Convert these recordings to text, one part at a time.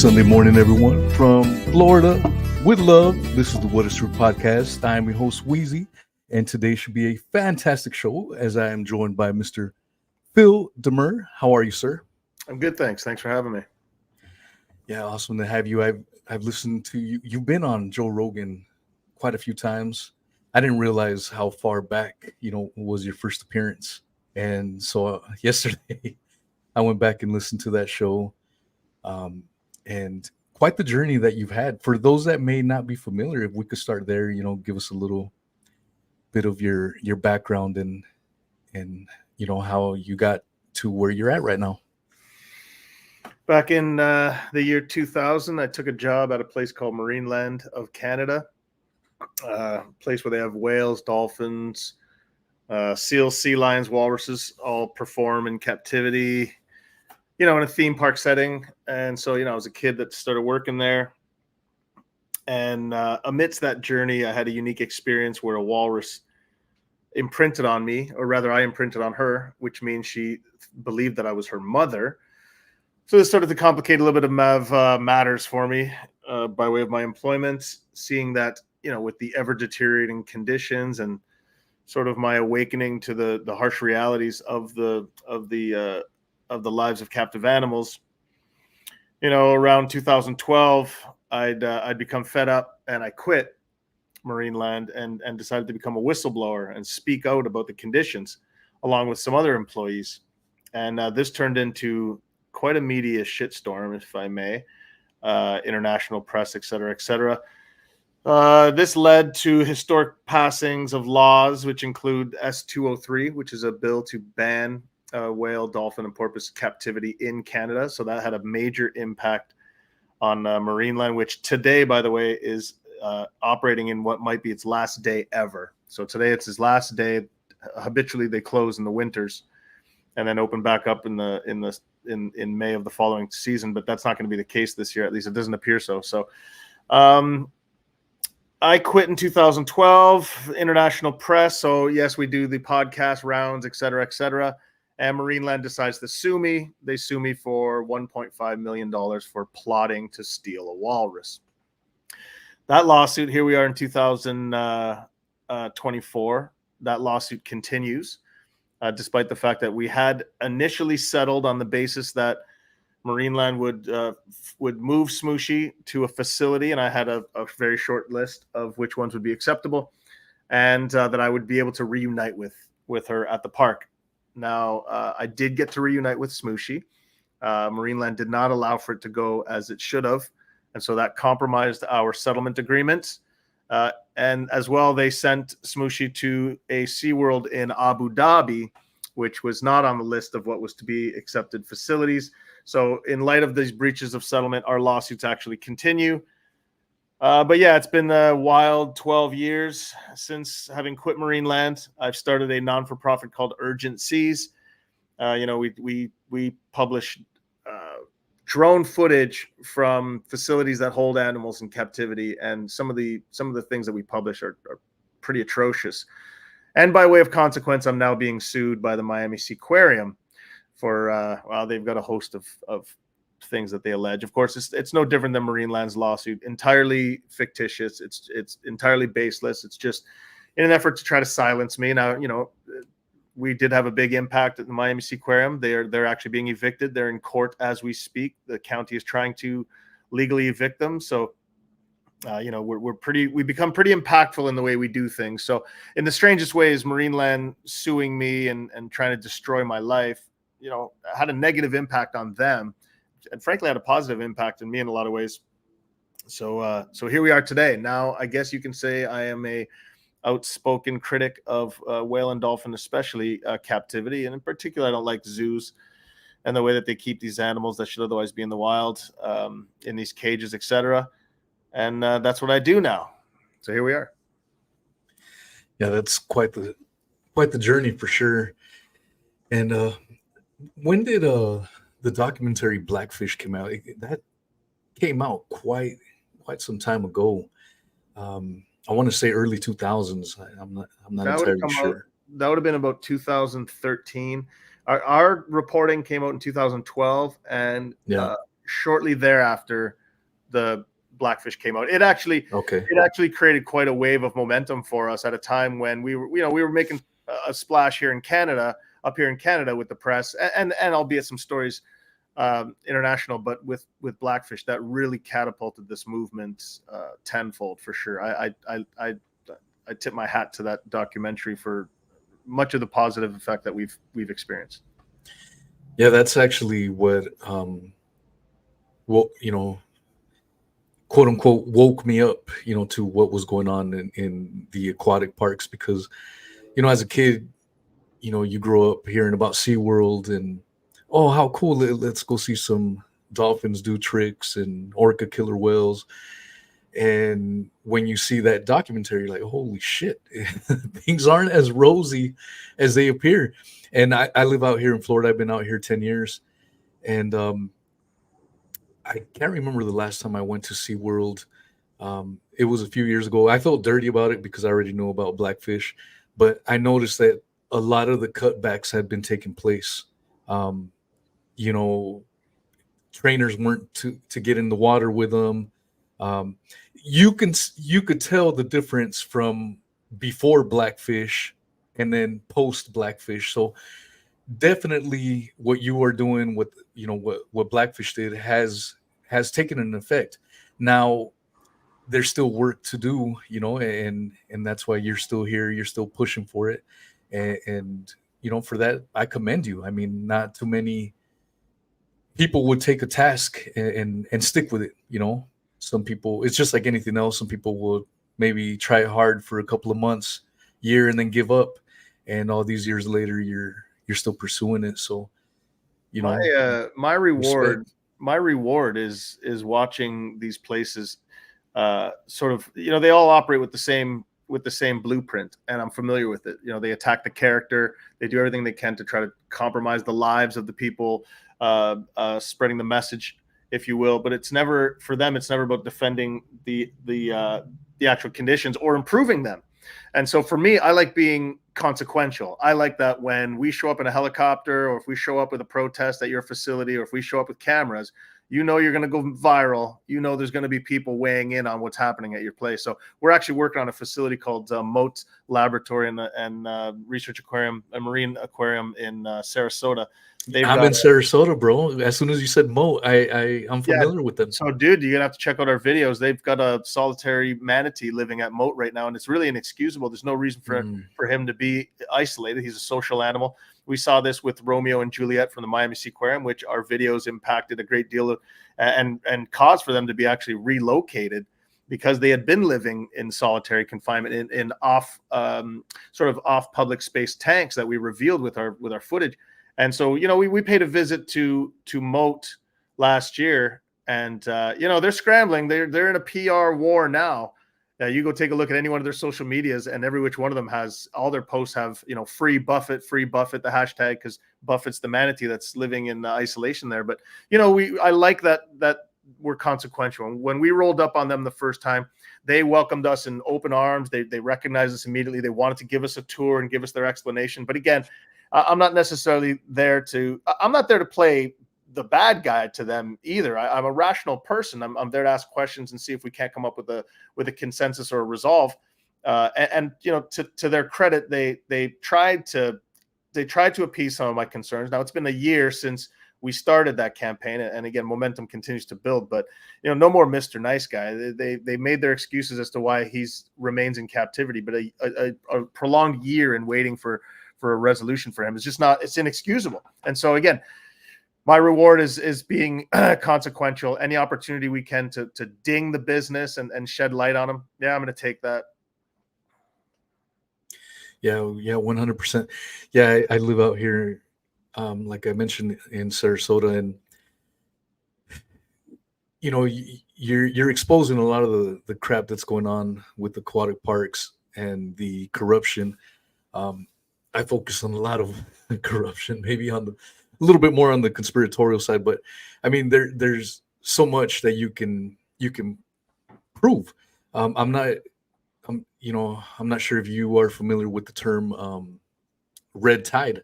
Sunday morning, everyone. From Florida, with love, this is the What is True podcast. I am your host, Wheezy, and today should be a fantastic show as I am joined by Mr. Phil Demers. How are you, sir? I'm good, thanks. Thanks for having me. Yeah, awesome to have you. I've listened to you. You've been on Joe Rogan quite a few times. I didn't realize how far back, was your first appearance. And so yesterday, I went back and listened to that show. And quite the journey that you've had. For those that may not be familiar, if we could start there, give us a little bit of your background and how you got to where you're at right now. Back in the year 2000, I took a job at a place called Marineland of Canada, a place where they have whales, dolphins, seals, sea lions, walruses, all perform in captivity, in a theme park setting. And so, I was a kid that started working there. And amidst that journey, I had a unique experience where a walrus imprinted on me, or rather I imprinted on her, which means she believed that I was her mother. So this started to complicate a little bit of matters for me by way of my employment, seeing that, with the ever deteriorating conditions and sort of my awakening to the harsh realities of the lives of captive animals. Around 2012, I'd become fed up and I quit Marineland and decided to become a whistleblower and speak out about the conditions along with some other employees. And this turned into quite a media shitstorm, if I may, international press, et cetera, et cetera. This led to historic passings of laws, which include S-203, which is a bill to ban whale, dolphin, and porpoise captivity in Canada. So that had a major impact on Marineland, which today, by the way, is operating in what might be its last day ever. So today it's his last day. Habitually, they close in the winters and then open back up in May of the following season. But that's not going to be the case this year. At least it doesn't appear so. So I quit in 2012, international press. So yes, we do the podcast rounds, et cetera, et cetera. And Marineland decides to sue me. They sue me for $1.5 million for plotting to steal a walrus. That lawsuit, here we are in 2024. That lawsuit continues, despite the fact that we had initially settled on the basis that Marineland would move Smooshy to a facility, and I had a very short list of which ones would be acceptable, and that I would be able to reunite with her at the park. Now, I did get to reunite with Smooshy. Marineland did not allow for it to go as it should have, and so that compromised our settlement agreement. And as well, they sent Smooshy to a SeaWorld in Abu Dhabi, which was not on the list of what was to be accepted facilities. So in light of these breaches of settlement, our lawsuits actually continue. But yeah, it's been a wild 12 years since having quit Marineland. I've started a non-for-profit called Urgent Seas. We publish drone footage from facilities that hold animals in captivity, and some of the things that we publish are pretty atrocious. And by way of consequence, I'm now being sued by the Miami Seaquarium for they've got a host of things that they allege. Of course, it's no different than Marineland's lawsuit. Entirely fictitious. It's entirely baseless. It's just in an effort to try to silence me. Now, we did have a big impact at the Miami Seaquarium. They're actually being evicted. They're in court as we speak. The county is trying to legally evict them. So, we become pretty impactful in the way we do things. So, in the strangest ways, Marineland suing me and trying to destroy my life, had a negative impact on them, and frankly had a positive impact on me in a lot of ways. So here we are today. Now, I guess you can say I am a outspoken critic of whale and dolphin, especially captivity. And in particular, I don't like zoos and the way that they keep these animals that should otherwise be in the wild in these cages, etc. And that's what I do now. So here we are. Yeah, that's quite the journey for sure. And when did the documentary Blackfish come out? That came out quite some time ago. I want to say early 2000s. I'm not entirely sure. That would have been about 2013. Our reporting came out in 2012, and shortly thereafter, the Blackfish came out. It actually created quite a wave of momentum for us at a time when we were making a splash here in Canada, up here in Canada with the press, and albeit some stories international, but with Blackfish, that really catapulted this movement tenfold for sure. I tip my hat to that documentary for much of the positive effect that we've experienced. Yeah, that's actually what quote unquote woke me up, to what was going on in the aquatic parks, because as a kid, you grow up hearing about SeaWorld and, oh, how cool, let's go see some dolphins do tricks and orca killer whales. And when you see that documentary, you're like, holy shit, things aren't as rosy as they appear. And I live out here in Florida. I've been out here 10 years. And I can't remember the last time I went to SeaWorld. It was a few years ago. I felt dirty about it because I already knew about Blackfish. But I noticed that a lot of the cutbacks had been taking place. Um, you know, Trainers weren't to get in the water with them. Um, you could tell the difference from before Blackfish and then post Blackfish. So definitely what you are doing with what Blackfish did has taken an effect. Now there's still work to do, and that's why you're still here. You're still pushing for it, and for that I commend you. I mean, not too many people would take a task and stick with it. Some people, it's just like anything else. Some people would maybe try hard for a couple of months, year, and then give up. And all these years later, you're still pursuing it. So, my reward, respect. my reward is watching these places. Sort of, they all operate with the same blueprint, and I'm familiar with it. They attack the character. They do everything they can to try to compromise the lives of the people, spreading the message, if you will. But it's never for them. It's never about defending the actual conditions or improving them. And so for me, I like being consequential. I like that when we show up in a helicopter, or if we show up with a protest at your facility, or if we show up with cameras, you're going to go viral. There's going to be people weighing in on what's happening at your place. So we're actually working on a facility called Moat Laboratory and Research Aquarium, a marine aquarium in Sarasota. I'm in Sarasota, bro. As soon as you said Moat, I'm familiar with them. So, dude, you're gonna have to check out our videos. They've got a solitary manatee living at Moat right now, and it's really inexcusable. There's no reason for him to be isolated. He's a social animal. We saw this with Romeo and Juliet from the Miami Seaquarium, which our videos impacted a great deal of, and caused for them to be actually relocated because they had been living in solitary confinement in off sort of off public space tanks that we revealed with our footage. And so, we paid a visit to Moat last year, and they're scrambling. They're in a PR war now. You go take a look at any one of their social medias, and every which one of them has, all their posts have free Buffett, the hashtag, because Buffett's the manatee that's living in isolation there. But I like that we're consequential. And when we rolled up on them the first time, they welcomed us in open arms. They recognized us immediately. They wanted to give us a tour and give us their explanation. But again, I'm not necessarily there to play the bad guy to them either. I'm a rational person. I'm there to ask questions and see if we can't come up with a consensus or a resolve. And to their credit, they tried to appease some of my concerns. Now it's been a year since we started that campaign, and again, momentum continues to build. But no more Mr. Nice Guy. They made their excuses as to why he's remains in captivity, but a prolonged year in waiting for a resolution for him is just not. It's inexcusable. And so again, my reward is being consequential. Any opportunity we can to ding the business and shed light on them, I'm going to take that. Yeah, 100%. Yeah, I live out here, like I mentioned, in Sarasota, and you're exposing a lot of the crap that's going on with aquatic parks and the corruption. I focus on a lot of corruption, maybe a little bit more on the conspiratorial side, but I mean, there's so much that you can prove. I'm not sure if you are familiar with the term red tide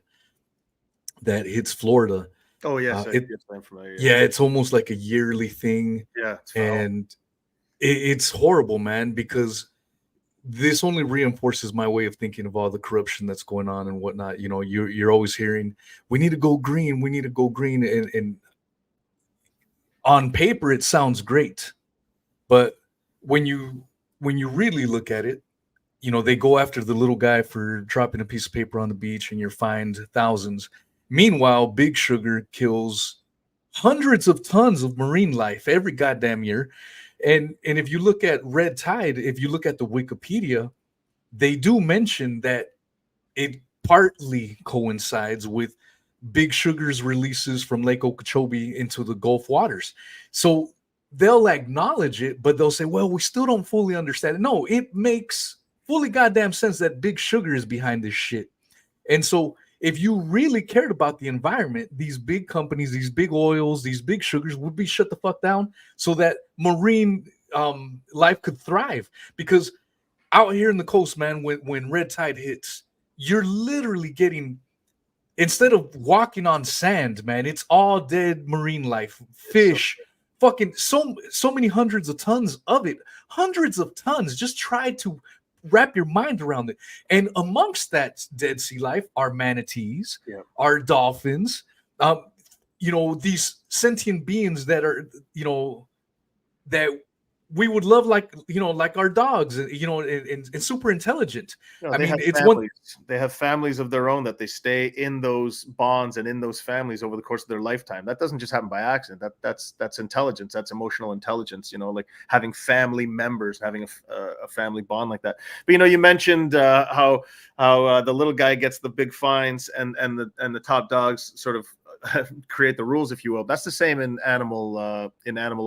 that hits Florida. Oh yes, It yes, I'm familiar. Yeah, Yeah, it's almost like a yearly thing, yeah, it's foul. and it's horrible, man, because this only reinforces my way of thinking of all the corruption that's going on and whatnot. You're always hearing, we need to go green, we need to go green, and on paper it sounds great, but when you when you really look at it, they go after the little guy for dropping a piece of paper on the beach and you're fined thousands. Meanwhile, Big Sugar kills hundreds of tons of marine life every goddamn year. And if you look at red tide, if you look at the Wikipedia, they do mention that it partly coincides with Big Sugar's releases from Lake Okeechobee into the Gulf waters. So they'll acknowledge it, but they'll say, well, we still don't fully understand it. No, it makes fully goddamn sense that Big Sugar is behind this shit. And so if you really cared about the environment, these big companies, these big oils, these big sugars would be shut the fuck down so that marine life could thrive. Because out here in the coast, man, when red tide hits, you're literally getting, instead of walking on sand, man, it's all dead marine life, It's so fish, fucking so many hundreds of tons of it, hundreds of tons. Just try to wrap your mind around it. And amongst that dead sea life are manatees, yeah. are dolphins, these sentient beings that are, that we would love, like our dogs, and super intelligent. No, I they mean, have it's one. families. They have families of their own that they stay in those bonds and in those families over the course of their lifetime. That doesn't just happen by accident. That's intelligence. That's emotional intelligence. Like having family members, having a family bond like that. But you mentioned how the little guy gets the big fines and the top dogs sort of create the rules, if you will. That's the same in animal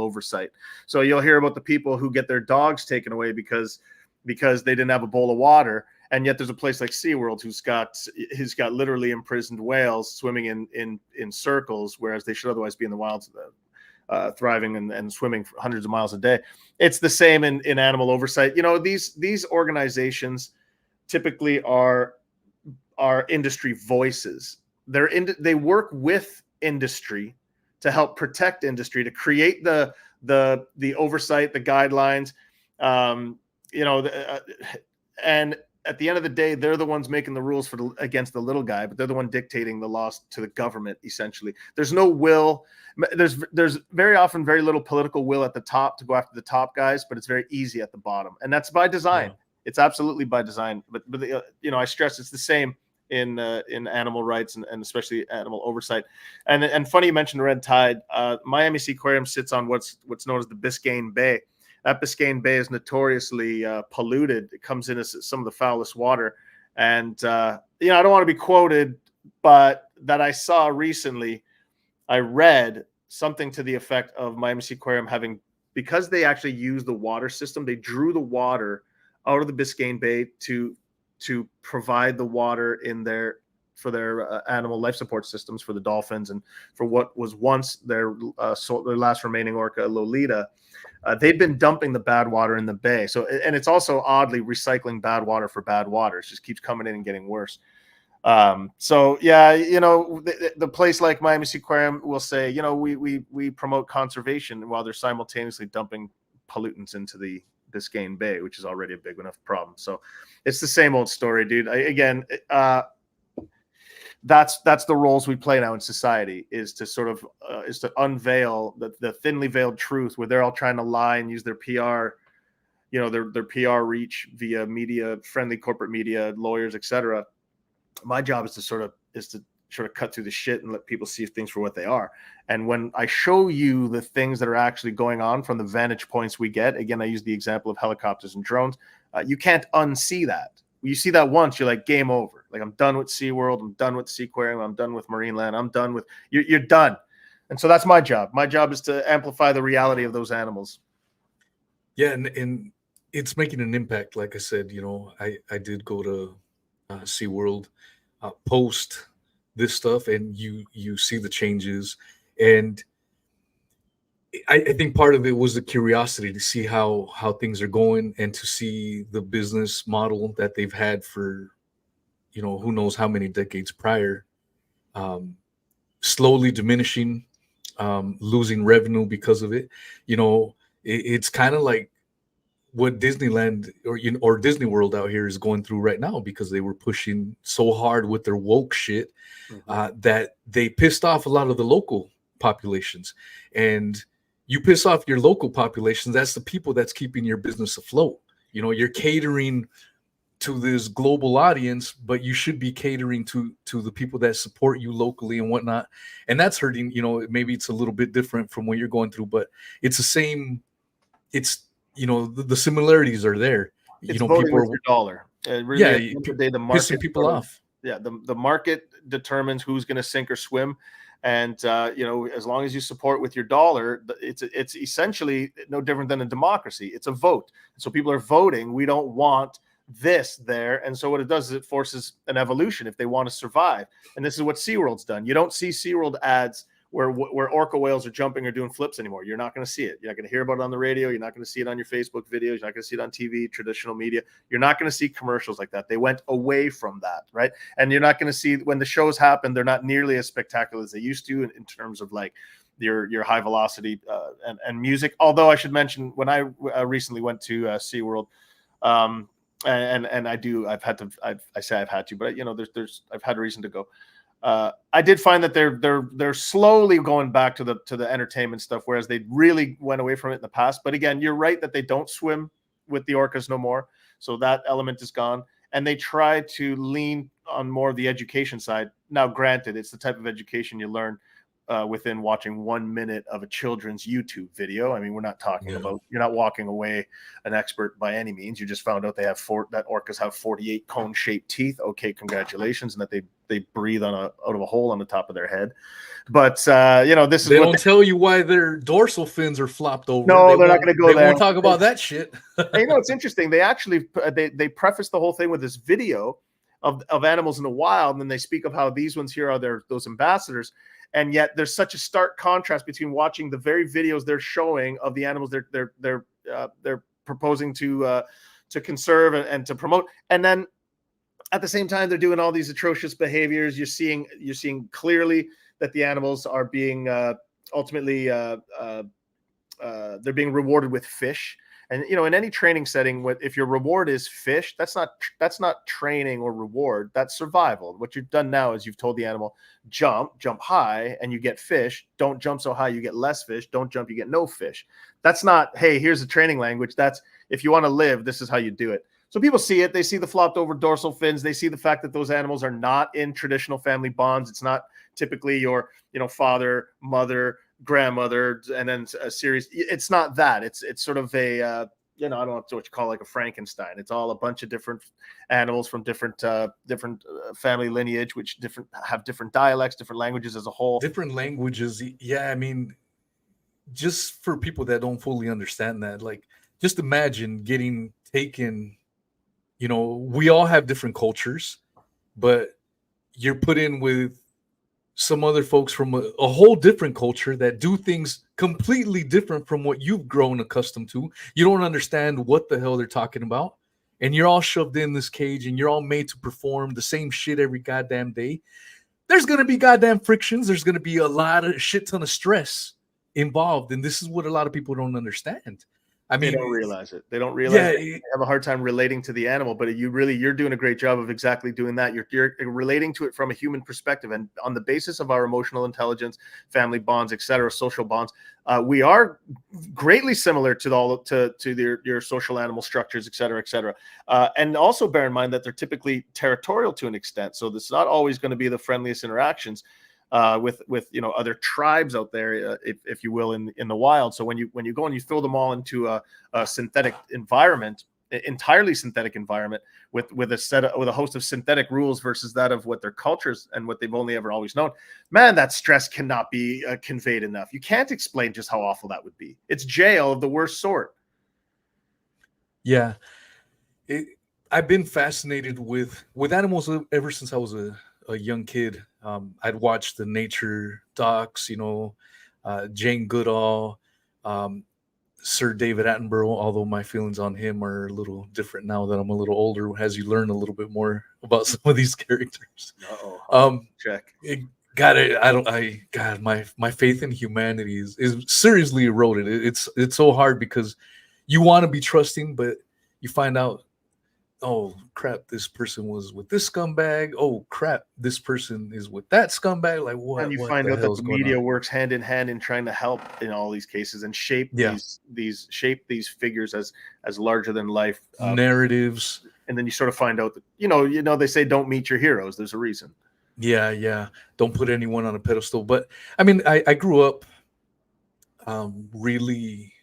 oversight. So you'll hear about the people who get their dogs taken away because they didn't have a bowl of water, and yet there's a place like SeaWorld who's got literally imprisoned whales swimming in circles, whereas they should otherwise be in the wilds, thriving and swimming for hundreds of miles a day. It's the same in animal oversight. These organizations typically are industry voices. They work with industry to help protect industry, to create the oversight, the guidelines. And at the end of the day, they're the ones making the rules against the little guy, but they're the one dictating the laws to the government. Essentially, there's no will. There's very often very little political will at the top to go after the top guys, but it's very easy at the bottom, and that's by design. Yeah. It's absolutely by design. But I stress it's the same in animal rights and especially animal oversight. And funny you mentioned red tide. Miami Seaquarium sits on what's known as the Biscayne Bay. That Biscayne Bay is notoriously polluted. It comes in as some of the foulest water. And, I don't want to be quoted, but that I saw recently, I read something to the effect of Miami Seaquarium having, because they actually use the water system, they drew the water out of the Biscayne Bay to provide the water for their animal life support systems for the dolphins and for what was once their last remaining orca, Lolita. They've been dumping the bad water in the bay. So, and it's also oddly recycling bad water for bad water. It just keeps coming in and getting worse. So yeah, the place like Miami Seaquarium will say, we promote conservation while they're simultaneously dumping pollutants into the Biscayne Bay, which is already a big enough problem. So it's the same old story, dude. That's the roles we play now in society, is to unveil the thinly veiled truth, where they're all trying to lie and use their PR, their PR reach via media, friendly corporate media, lawyers, etc. My job is to sort of cut through the shit and let people see things for what they are. And when I show you the things that are actually going on from the vantage points we get, again, I use the example of helicopters and drones. You can't unsee that. When you see that once, you're like, game over. Like, I'm done with SeaWorld. I'm done with Seaquarium. I'm done with Marineland. I'm done with you're done. And so that's my job. My job is to amplify the reality of those animals. Yeah, and it's making an impact. Like I said, I did go to SeaWorld post this stuff, and you see the changes. And I think part of it was the curiosity to see how things are going and to see the business model that they've had for, who knows how many decades prior, slowly diminishing, losing revenue because of it. It's kind of like what Disneyland or Disney World out here is going through right now, because they were pushing so hard with their woke shit that they pissed off a lot of the local populations. And you piss off your local populations, that's the people that's keeping your business afloat. You're catering to this global audience, but you should be catering to the people that support you locally and whatnot. And that's hurting. Maybe it's a little bit different from what you're going through, but it's the same. It's the similarities are there. It's voting People with are your dollar. Really, yeah, at the end of the day, the market pissing people off. Yeah, the market determines who's going to sink or swim, and as long as you support with your dollar, it's essentially no different than a democracy. It's a vote, so people are voting. We don't want this there, and so what it does is it forces an evolution if they want to survive. And this is what SeaWorld's done. You don't see SeaWorld ads where orca whales are jumping or doing flips anymore. You're not going to see it. You're not going to hear about it on the radio. You're not going to see it on your Facebook videos. You're not going to see it on TV, traditional media. You're not going to see commercials like that. They went away from that, right? And you're not going to see, when the shows happen, they're not nearly as spectacular as they used to in terms of like your high velocity and music. Although I should mention, when I recently went to SeaWorld, and I've had to, but I've had a reason to go. I did find that they're slowly going back to the entertainment stuff, whereas they really went away from it in the past. But again, you're right that they don't swim with the orcas no more, so that element is gone. And they try to lean on more of the education side. Now, granted, it's the type of education you learn within watching 1 minute of a children's YouTube video. I mean, we're not talking about, you're not walking away an expert by any means. You just found out that orcas have 48 cone-shaped teeth. Okay, congratulations, and that they breathe out of a hole on the top of their head. But this is they don't tell you why their dorsal fins are flopped over. No, they're not going to go there. They won't talk about that shit. It's interesting. They actually they preface the whole thing with this video of animals in the wild, and then they speak of how these ones here are those ambassadors. And yet there's such a stark contrast between watching the very videos they're showing of the animals they're proposing to conserve and to promote, and then at the same time they're doing all these atrocious behaviors. You're seeing clearly that the animals are being ultimately they're being rewarded with fish. And in any training setting, if your reward is fish, that's not training or reward. That's survival. What you've done now is you've told the animal, jump high, and you get fish. Don't jump so high, you get less fish. Don't jump, you get no fish. That's not, hey, here's the training language. That's, if you want to live, this is how you do it. So people see it. They see the flopped over dorsal fins. They see the fact that those animals are not in traditional family bonds. It's not typically your, father, mother, grandmother, and then a series. It's not that. It's sort of a I don't know what you call like a Frankenstein. It's all a bunch of different animals from different family lineage, which have different dialects, different languages as a whole. Different languages. Yeah, I mean, just for people that don't fully understand that, like, just imagine getting taken. We all have different cultures, but you're put in with some other folks from a whole different culture that do things completely different from what you've grown accustomed to. You don't understand what the hell they're talking about. And you're all shoved in this cage and you're all made to perform the same shit every goddamn day. There's going to be goddamn frictions. There's going to be a lot of shit ton of stress involved. And this is what a lot of people don't understand. I mean, they don't realize it. They don't realize they have a hard time relating to the animal, but you're doing a great job of exactly doing that. You're relating to it from a human perspective, and on the basis of our emotional intelligence, family bonds, etc., social bonds, we are greatly similar to your social animal structures, etc. And also bear in mind that they're typically territorial to an extent, so it's not always going to be the friendliest interactions with other tribes out there, if you will, in the wild. So when you go and you throw them all into a synthetic environment, entirely synthetic environment with a host of synthetic rules versus that of what their cultures and what they've only ever always known, man, that stress cannot be conveyed enough. You can't explain just how awful that would be. It's jail of the worst sort. Yeah, I've been fascinated with animals ever since I was a young kid. I'd watch the nature docs, Jane Goodall, Sir David Attenborough, although my feelings on him are a little different now that I'm a little older, as you learn a little bit more about some of these characters. Check. God, God, my faith in humanity is seriously eroded. It's so hard because you want to be trusting, but you find out, oh crap, this person was with this scumbag. Oh crap, this person is with that scumbag. Like And you what find the out that hell's the going on? media works hand in hand in trying to help in all these cases and shape Yeah, these figures as larger than life. narratives. And then you sort of find out that they say don't meet your heroes. There's a reason. Yeah, yeah. Don't put anyone on a pedestal. But I mean, I grew up really,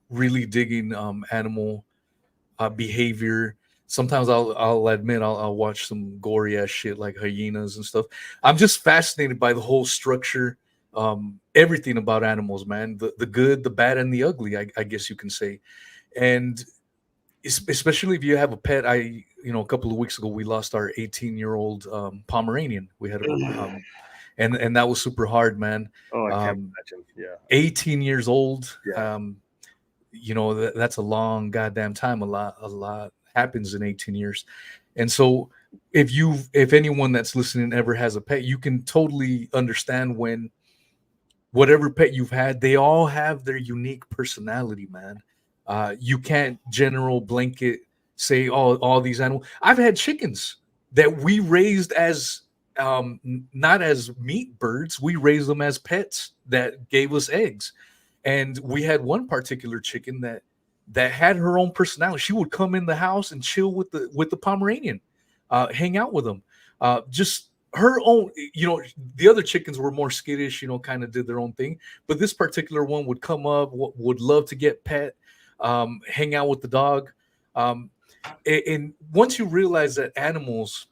really digging animal behavior. Sometimes I'll admit I'll watch some gory ass shit like hyenas and stuff. I'm just fascinated by the whole structure, everything about animals, man. The good, the bad, and the ugly. I guess you can say. And especially if you have a pet. A couple of weeks ago we lost our 18-year-old Pomeranian. We had a and that was super hard, man. Oh, I can't Um, imagine. Yeah. 18 years old. Yeah. That's a long goddamn time. A lot happens in 18 years. And so if anyone that's listening ever has a pet, you can totally understand when whatever pet you've had, they all have their unique personality, man. You can't general blanket say all these animals. I've had chickens that we raised as not as meat birds. We raised them as pets that gave us eggs. And we had one particular chicken that had her own personality. She would come in the house and chill with the Pomeranian, hang out with them. Just her own, the other chickens were more skittish, kind of did their own thing. But this particular one would come up, would love to get pet, hang out with the dog. And once you realize that animals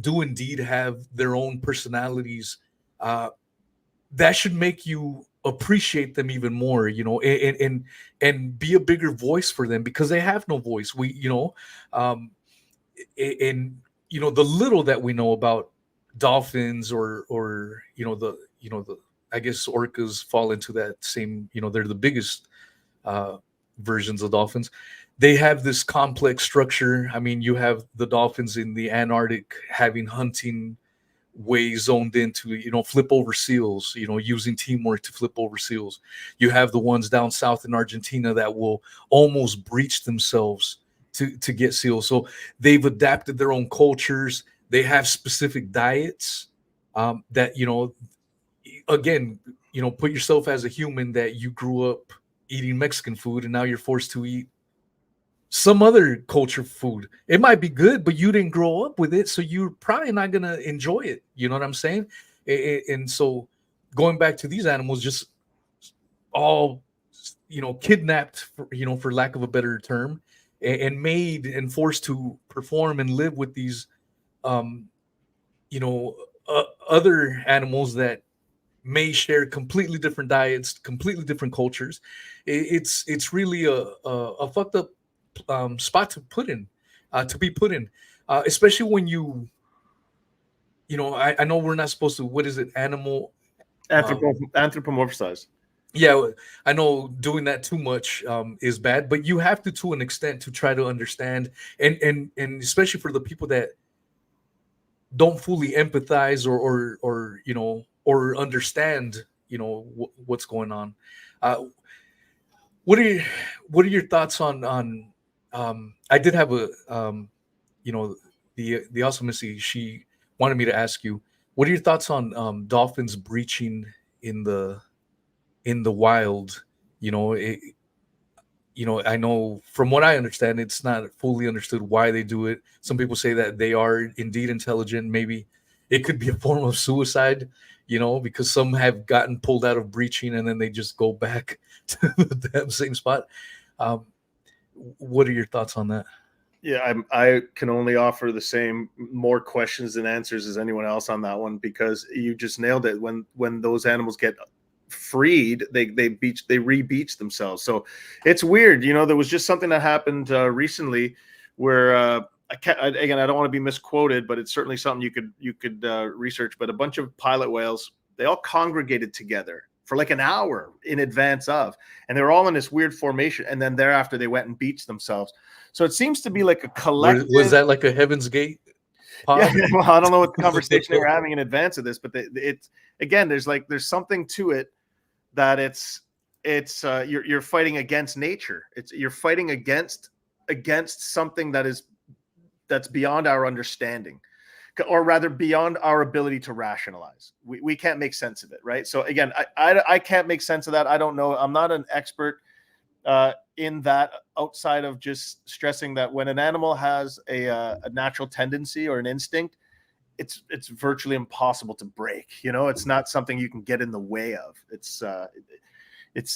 do indeed have their own personalities, that should make you appreciate them even more, and be a bigger voice for them because they have no voice. Um, and the little that we know about dolphins or the I guess orcas fall into that same, they're the biggest versions of dolphins. They have this complex structure. I mean, you have the dolphins in the Antarctic having hunting way zoned into, flip over seals, using teamwork to flip over seals. You have the ones down south in Argentina that will almost breach themselves to get seals. So they've adapted their own cultures. They have specific diets, that, again, put yourself as a human that you grew up eating Mexican food and now you're forced to eat some other culture food. It might be good, but you didn't grow up with it, so you're probably not gonna enjoy it. You know what I'm saying? And so, going back to these animals, just all kidnapped, for lack of a better term, and made and forced to perform and live with these, um, other animals that may share completely different diets, completely different cultures. It's really a fucked up spot to be put in, especially when I know we're not supposed to. What is it? Animal. Anthropomorphized. Yeah, I know doing that too much is bad, but you have to an extent to try to understand, and especially for the people that don't fully empathize or understand what's going on. Uh, what are your thoughts on I did have a the awesome Missy, she wanted me to ask you, what are your thoughts on dolphins breaching in the wild? I know from what I understand, it's not fully understood why they do it. Some people say that they are indeed intelligent. Maybe it could be a form of suicide, because some have gotten pulled out of breaching and then they just go back to the damn same spot. Um, what are your thoughts on that? Yeah, I can only offer the same more questions than answers as anyone else on that one, because you just nailed it. When those animals get freed, they re-beach themselves. So it's weird. There was just something that happened recently where again, I don't want to be misquoted, but it's certainly something you could research. But a bunch of pilot whales, they all congregated together for like an hour in advance of, and they were all in this weird formation. And then thereafter, they went and beached themselves. So it seems to be like a collective. Was that like a Heaven's Gate? Yeah, pod. well, I don't know what conversation they were having in advance of this, but it's again, there's something to it that you're fighting against nature. You're fighting against something that's beyond our understanding, or rather beyond our ability to rationalize. We can't make sense of it, right? So again, I can't make sense of that. I don't know. I'm not an expert in that, outside of just stressing that when an animal has a natural tendency or an instinct, it's virtually impossible to break. It's not something you can get in the way of. It's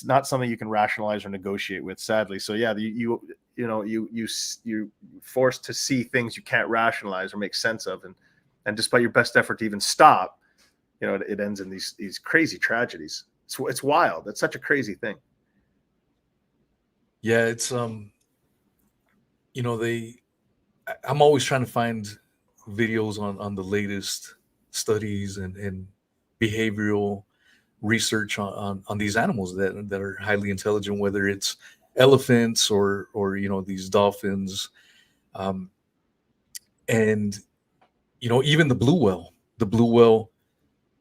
not something you can rationalize or negotiate with, sadly. So yeah, you're forced to see things you can't rationalize or make sense of, and despite your best effort to even stop, it ends in these crazy tragedies. It's wild. It's such a crazy thing. Yeah, it's I'm always trying to find videos on the latest studies and behavioral research on these animals that are highly intelligent, whether it's elephants or these dolphins, um, and even the blue whale,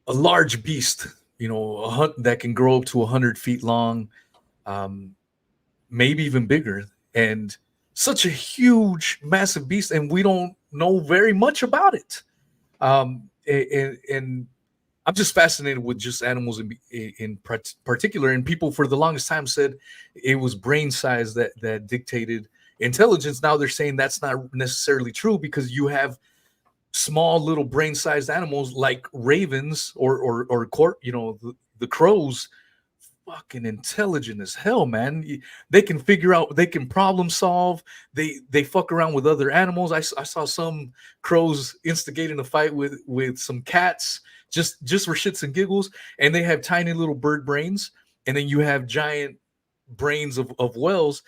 a large beast, that can grow up to 100 feet long, um, maybe even bigger, and such a huge, massive beast, and we don't know very much about it. And I'm just fascinated with just animals in particular. And people for the longest time said it was brain size that dictated intelligence. Now they're saying that's not necessarily true, because you have small little brain sized animals like ravens or the crows, fucking intelligent as hell, man. They can figure out, they can problem solve. They fuck around with other animals. I saw some crows instigating a fight with some cats, just for shits and giggles. And they have tiny little bird brains, and then you have giant brains of whales.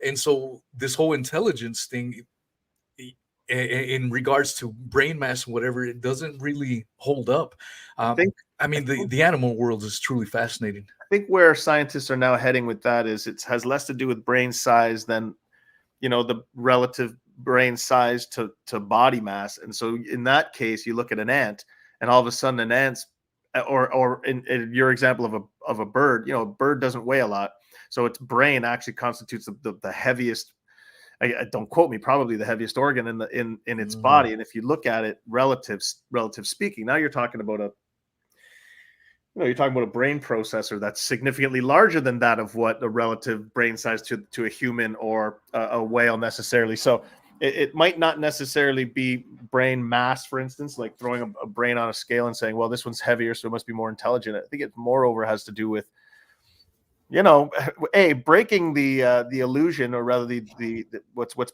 And so this whole intelligence thing, in regards to brain mass and whatever, it doesn't really hold up. I um, think I I mean, the think the animal world is truly fascinating. think where scientists are now heading with that is it has less to do with brain size than the relative brain size to body mass. And so in that case, you look at an ant, and all of a sudden an ant's, or in your example of a bird, a bird doesn't weigh a lot, so its brain actually constitutes the heaviest. Don't quote me, probably the heaviest organ in its Mm. body. And if you look at it relative speaking, now you're talking about a brain processor that's significantly larger than that of what a relative brain size to a human or a whale necessarily. So it might not necessarily be brain mass, for instance, like throwing a brain on a scale and saying, well, this one's heavier, so it must be more intelligent. I think it moreover has to do with, breaking the illusion, or rather the what's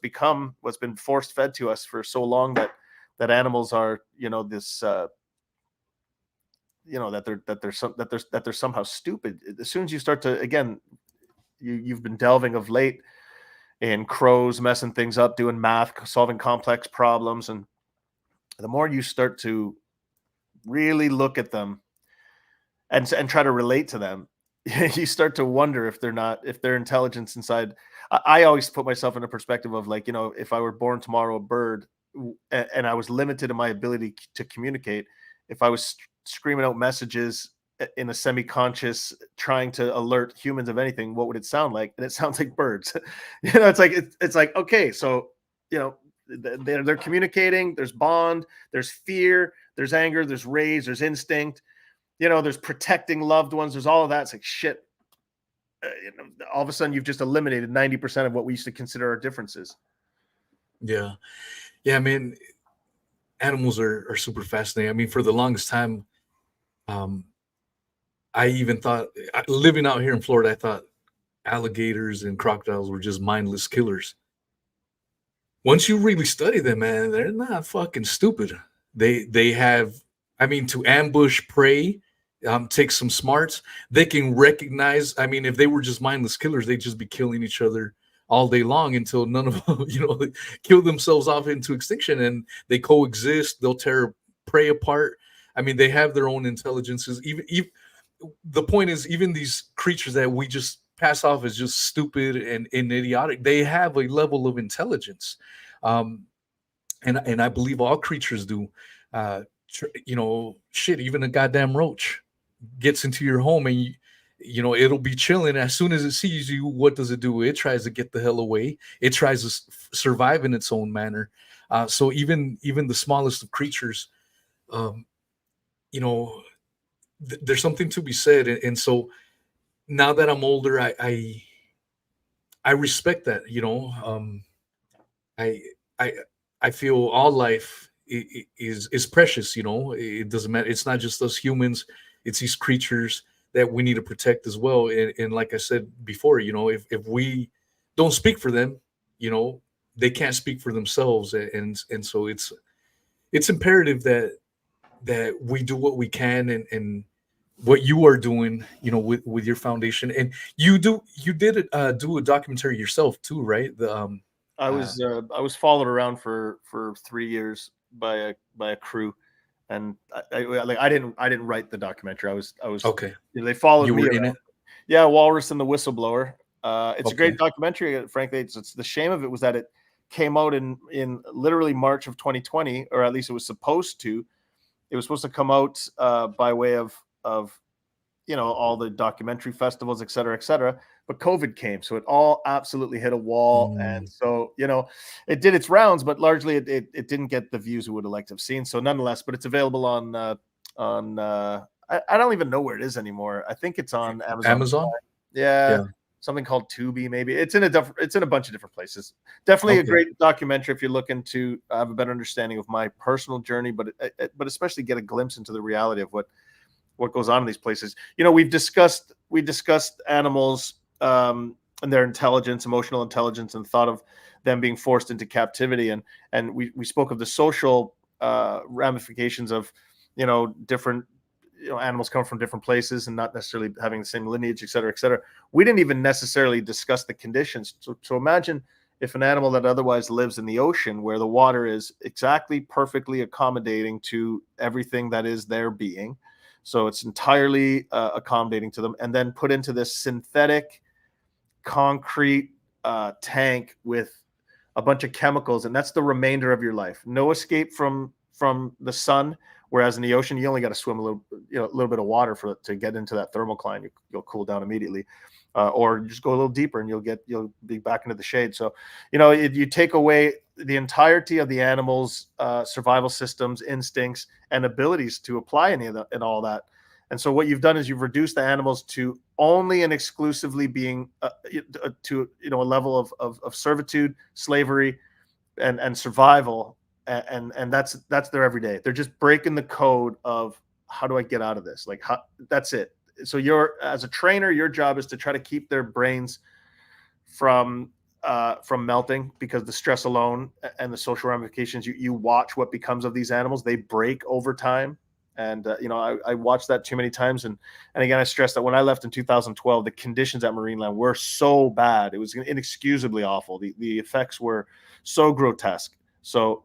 been force fed to us for so long, that animals are, this that they're somehow stupid. As soon as you start to, again, you've been delving of late in crows messing things up, doing math, solving complex problems, and the more you start to really look at them and try to relate to them, you start to wonder if their intelligence inside. I always put myself in a perspective of, like, if I were born tomorrow a bird, and I was limited in my ability to communicate, if I was screaming out messages in a semi-conscious, trying to alert humans of anything, what would it sound like? And it sounds like birds. It's like, okay, so they're communicating. There's bond, there's fear, there's anger, there's rage, there's instinct. There's protecting loved ones. There's all of that. It's like, shit. All of a sudden, you've just eliminated 90% of what we used to consider our differences. Yeah, yeah, man. Animals are super fascinating. I mean, for the longest time, um, I even thought, living out here in Florida, I thought alligators and crocodiles were just mindless killers. Once you really study them, man, they're not fucking stupid. They have, I mean, to ambush prey, takes some smarts. They can recognize. I mean, if they were just mindless killers, they'd just be killing each other all day long until none of them, they kill themselves off into extinction, and they coexist. They'll tear prey apart. I mean, they have their own intelligences. Even the point is, even these creatures that we just pass off as just stupid and idiotic, they have a level of intelligence. Um, and I believe all creatures do. Shit, even a goddamn roach gets into your home, and it'll be chilling. As soon as it sees you, what does it do? It tries to get the hell away. It tries to survive in its own manner. So even the smallest of creatures, um, you know, there's something to be said. And so now that I'm older, I respect that. I I I feel all life is precious. It doesn't matter. It's not just us humans; it's these creatures that we need to protect as well. And like I said before, if we don't speak for them, they can't speak for themselves. And so it's imperative that we do what we can, and what you are doing, with your foundation. And you did do a documentary yourself too, right? Uh, I was followed around for 3 years by a crew, and I didn't write the documentary. I was okay. they followed You me were in around. it. Yeah, Walrus and the Whistleblower. It's a Okay. great documentary. Frankly, it's the shame of it was that it came out in literally March of 2020, or at least it was supposed to. It was supposed to come out by way of all the documentary festivals, et cetera, et cetera. But COVID came, so it all absolutely hit a wall, and Mm, so it did its rounds, but largely it didn't get the views we would have liked to have seen. So nonetheless, but it's available on I don't even know where it is anymore. I think it's on Amazon. Amazon. Yeah, Yeah. something called Tubi, maybe. It's in a bunch of different places. Definitely a Okay. great documentary if you're looking to have a better understanding of my personal journey, but especially get a glimpse into the reality of what goes on in these places. We discussed animals and their intelligence, emotional intelligence, and thought of them being forced into captivity, and we spoke of the social ramifications of different animals come from different places and not necessarily having the same lineage, et cetera, et cetera. We didn't even necessarily discuss the conditions. So imagine if an animal that otherwise lives in the ocean, where the water is exactly perfectly accommodating to everything that is their being, so it's entirely accommodating to them, and then put into this synthetic concrete tank with a bunch of chemicals, and that's the remainder of your life. No escape from the sun. Whereas in the ocean, you only got to swim a little bit of water to get into that thermocline. You'll cool down immediately, or just go a little deeper and you'll be back into the shade. So, you take away the entirety of the animal's survival systems, instincts, and abilities to apply any of that and all that. And so what you've done is you've reduced the animals to only and exclusively being to a level of servitude, slavery, and survival, and that's their everyday. They're just breaking the code of how do I get out of this? Like that's it. So as a trainer, your job is to try to keep their brains from melting, because the stress alone and the social ramifications. You watch what becomes of these animals. They break over time. And I watched that too many times, and again I stress that when I left in 2012, the conditions at Marineland were so bad, it was inexcusably awful. The effects were so grotesque. So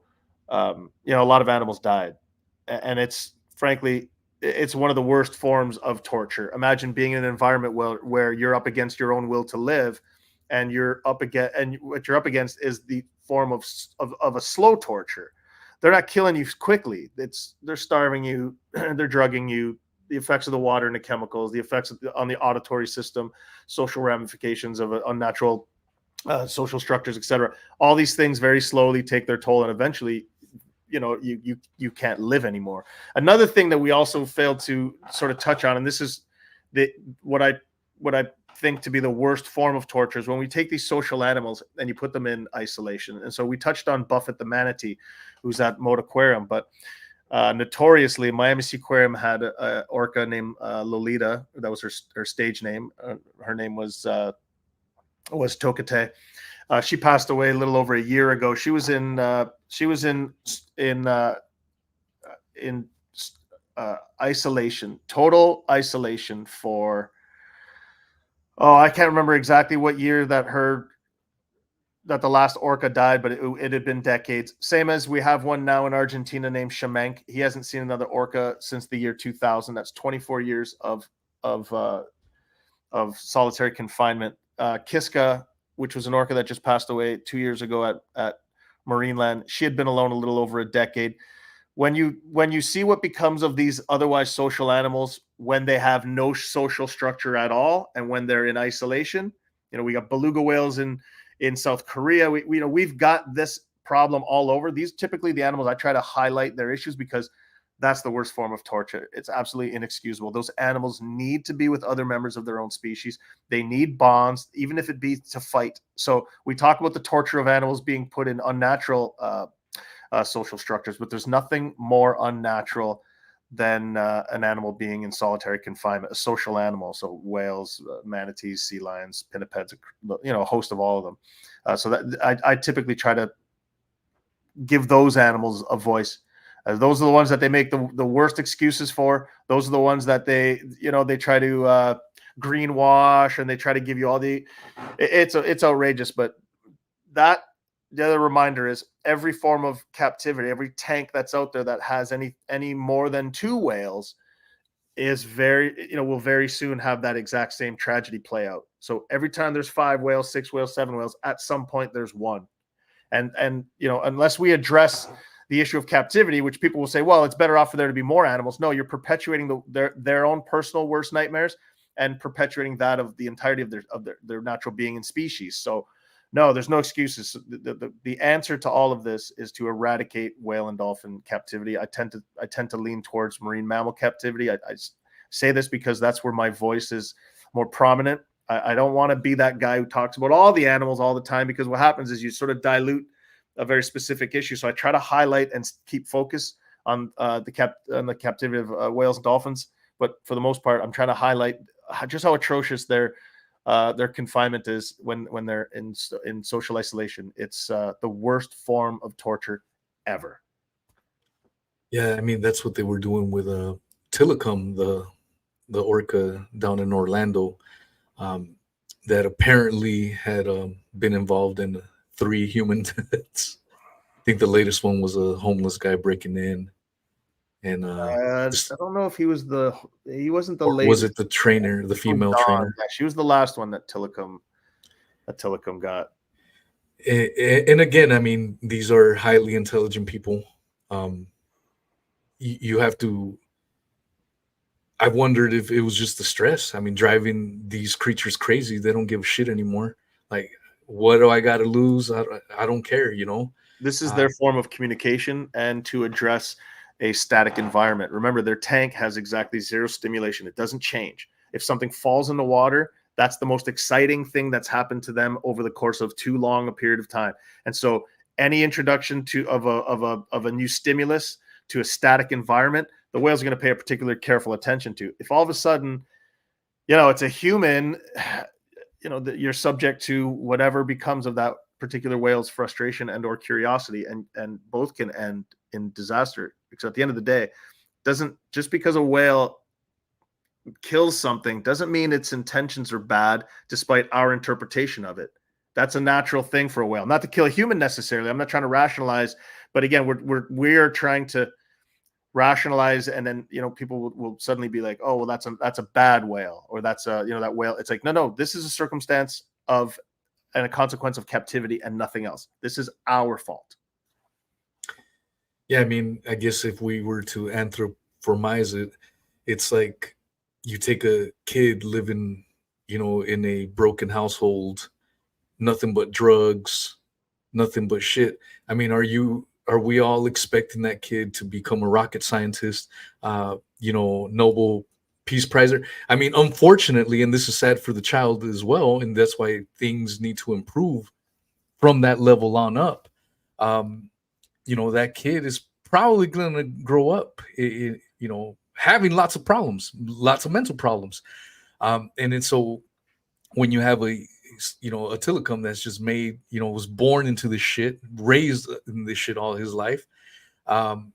a lot of animals died, and it's frankly it's one of the worst forms of torture. Imagine being in an environment where you're up against your own will to live, and what you're up against is the form of a slow torture. They're not killing you quickly. They're starving you, they're drugging you, the effects of the water and the chemicals, the effects on the auditory system, social ramifications of unnatural social structures, etc. All these things very slowly take their toll, and eventually, you can't live anymore. Another thing that we also failed to sort of touch on, and this is what I think to be the worst form of torture, is when we take these social animals and you put them in isolation. And so we touched on Buffett the manatee, who's at Moat Aquarium, but notoriously, Miami Seaquarium had a orca named Lolita. That was her stage name. Her name was Tokate. She passed away a little over a year ago. She was in isolation, total isolation for, I can't remember exactly what year that the last orca died, but it had been decades. Same as we have one now in Argentina named Shemenk. He hasn't seen another orca since the year 2000. That's 24 years of solitary confinement. Kiska, which was an orca that just passed away 2 years ago at Marineland. She had been alone a little over a decade. When you see what becomes of these otherwise social animals when they have no social structure at all, and when they're in isolation, we got beluga whales in South Korea. We've got this problem all over. These typically the animals I try to highlight their issues because that's the worst form of torture. It's absolutely inexcusable. Those animals need to be with other members of their own species. They need bonds, even if it be to fight. So we talk about the torture of animals being put in unnatural social structures, but there's nothing more unnatural than an animal being in solitary confinement, a social animal. So whales, manatees, sea lions, pinnipeds, a host of all of them. So that I typically try to give those animals a voice. Those are the ones that they make the worst excuses for. Those are the ones that they try to greenwash, and they try to give you all the. It's outrageous, but the other reminder is every form of captivity, every tank that's out there that has any more than 2 whales is will very soon have that exact same tragedy play out. So every time there's 5 whales, 6 whales, 7 whales, at some point there's one. And unless we address the issue of captivity, which people will say, well, it's better off for there to be more animals. No, you're perpetuating their own personal worst nightmares and perpetuating that of the entirety of their natural being and species. So no, there's no excuses. The answer to all of this is to eradicate whale and dolphin captivity. I tend to lean towards marine mammal captivity. I say this because that's where my voice is more prominent. I don't want to be that guy who talks about all the animals all the time, because what happens is you sort of dilute a very specific issue. So I try to highlight and keep focus on the captivity of whales and dolphins. But for the most part, I'm trying to highlight just how atrocious their confinement is when they're in social isolation. It's the worst form of torture ever. Yeah, I mean that's what they were doing with Tillicum, the orca down in Orlando, that apparently had been involved in 3 human deaths. I think the latest one was a homeless guy breaking in, and I don't know if he wasn't the or was latest. it the trainer, the female Dawn. trainer? Yeah, she was the last one that Tillicum got. And again, I mean, these are highly intelligent people. You have to. I wondered if it was just the stress. I mean, driving these creatures crazy. They don't give a shit anymore. Like, what do I got to lose? I don't care. This is their form of communication and to address a static environment. Remember, their tank has exactly 0 stimulation. It doesn't change. If something falls in the water, that's the most exciting thing that's happened to them over the course of too long a period of time. And so any introduction of a new stimulus to a static environment, the whales are going to pay a particular careful attention to. If all of a sudden, it's a human, you're subject to whatever becomes of that particular whale's frustration and or curiosity, and both can end in disaster. Because at the end of the day, just because a whale kills something doesn't mean its intentions are bad despite our interpretation of it. That's a natural thing for a whale, not to kill a human necessarily. I'm not trying to rationalize, but again, we're trying to rationalize, and then people will suddenly be like, oh well, that's a bad whale, or that's that whale. It's like, no, this is a circumstance of and a consequence of captivity and nothing else. This is our fault. Yeah, I mean, I guess if we were to anthropomorphize it, it's like you take a kid living, in a broken household, nothing but drugs, nothing but shit. I mean, are we all expecting that kid to become a rocket scientist, Nobel Peace Prizer? I mean, unfortunately, and this is sad for the child as well, and that's why things need to improve from that level on up. That kid is probably going to grow up, having lots of problems, lots of mental problems. And so when you have a Tillicum that's just made, was born into this shit, raised in this shit all his life.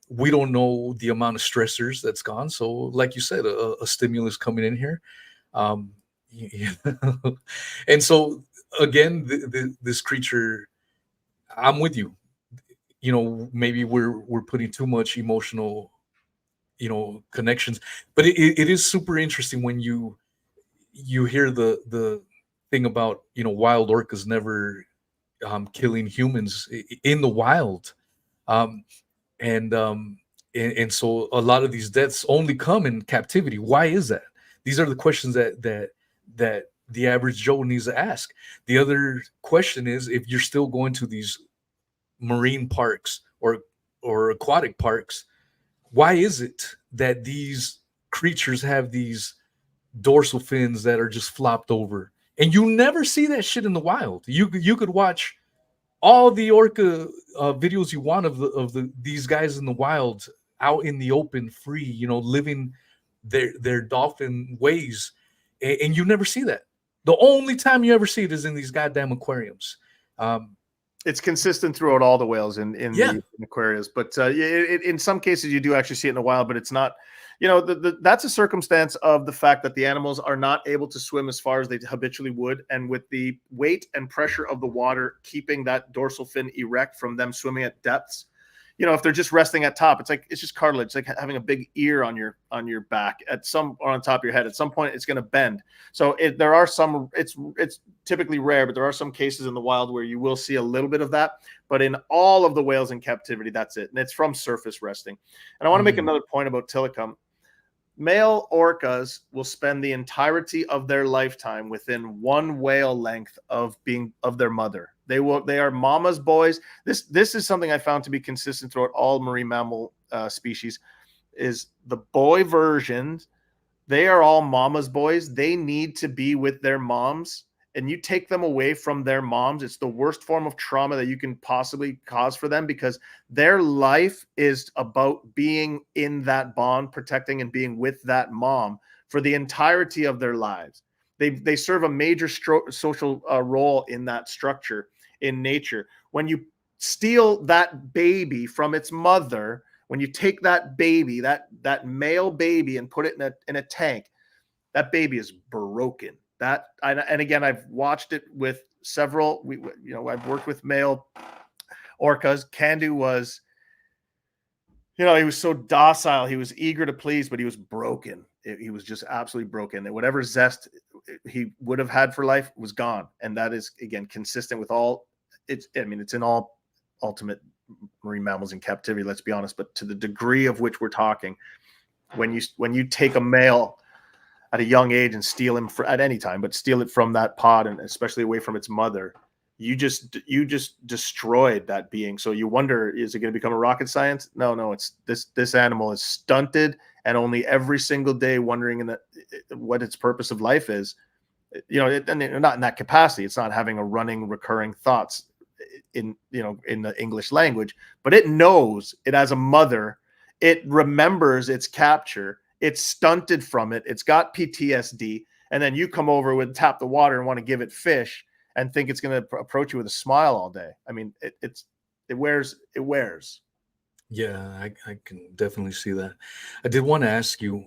We don't know the amount of stressors that's gone. So like you said, a stimulus coming in here. And so again, this creature, I'm with you. Maybe we're putting too much emotional, connections, but it is super interesting when you hear the thing about, wild orcas never killing humans in the wild. Um, and so a lot of these deaths only come in captivity. Why is that? These are the questions that the average Joe needs to ask. The other question is, if you're still going to these marine parks or aquatic parks, why is it that these creatures have these dorsal fins that are just flopped over, and you never see that shit in the wild? You could watch all the orca videos you want of the these guys in the wild, out in the open, free, living their dolphin ways, and you never see that. The only time you ever see it is in these goddamn aquariums. Um, It's consistent throughout all the whales in yeah, the aquariums, but in some cases you do actually see it in the wild, but it's not. That's a circumstance of the fact that the animals are not able to swim as far as they habitually would, and with the weight and pressure of the water keeping that dorsal fin erect from them swimming at depths. If they're just resting at top, it's just cartilage. It's like having a big ear on your back or on top of your head. At some point, it's going to bend. So there are some. It's typically rare, but there are some cases in the wild where you will see a little bit of that. But in all of the whales in captivity, that's it, and it's from surface resting. And I want to make another point about Tilikum. Male orcas will spend the entirety of their lifetime within one whale length of their mother. They are mama's boys. This is something I found to be consistent throughout all marine mammal species. Is the boy versions? They are all mama's boys. They need to be with their moms, and you take them away from their moms, it's the worst form of trauma that you can possibly cause for them, because their life is about being in that bond, protecting and being with that mom for the entirety of their lives. They serve a major social role in that structure in nature. When you steal that baby from its mother, when you take that baby, that male baby, and put it in a tank, that baby is broken. And again, I've watched it with several. I've worked with male orcas. Candu was, he was so docile. He was eager to please, but he was broken. He was just absolutely broken. And whatever zest he would have had for life was gone. And that is, again, consistent with all. It's in all ultimate marine mammals in captivity. Let's be honest. But to the degree of which we're talking, when you take a male at a young age and steal him at any time, but steal it from that pod, and especially away from its mother, you just destroyed that being. So you wonder, is it going to become a rocket science? No, it's this animal is stunted, and only every single day wondering what its purpose of life is. And not in that capacity. It's not having a running, recurring thoughts in the English language, but it knows it as a mother. It remembers its capture. It's stunted from it. It's got PTSD. And then you come over with tap the water and want to give it fish and think it's going to approach you with a smile all day. It wears. yeah, I can definitely see that. I did want to ask you.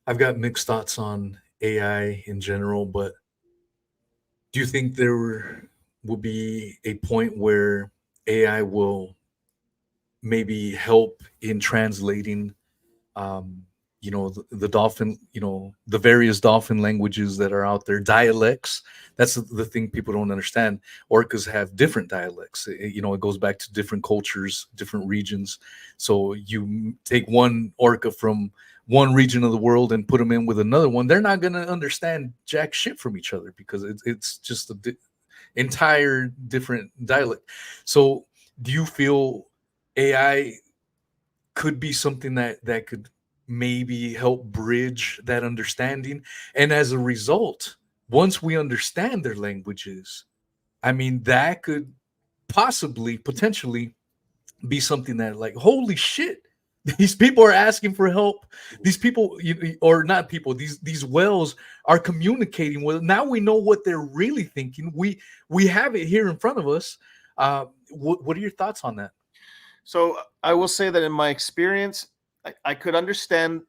I've got mixed thoughts on AI in general, but do you think there will be a point where AI will maybe help in translating, the dolphin, the various dolphin languages that are out there, dialects? That's the thing people don't understand. Orcas have different dialects. It goes back to different cultures, different regions. So you take one orca from one region of the world and put them in with another one, they're not going to understand jack shit from each other, because it's just entire different dialect. So do you feel AI could be something that could maybe help bridge that understanding? And as a result, once we understand their languages, that could potentially be something that, like, holy shit, these people are asking for help. These people, or not people, these whales are communicating with. Now we know what they're really thinking. We have it here in front of us. What are your thoughts on that? So I will say that in my experience, I could understand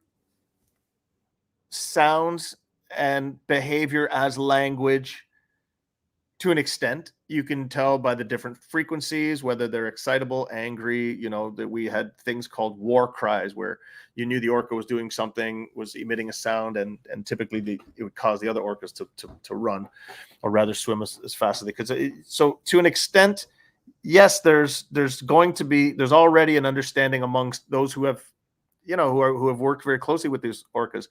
sounds and behavior as language to an extent. you can tell by the different frequencies whether they're excitable, angry. You know, that we had things called war cries where you knew the orca was doing something, was emitting a sound, and typically it would cause the other orcas to run, or rather swim as fast as they could. So to an extent, yes, there's already an understanding amongst those who have, you know, who have worked very closely with these orcas,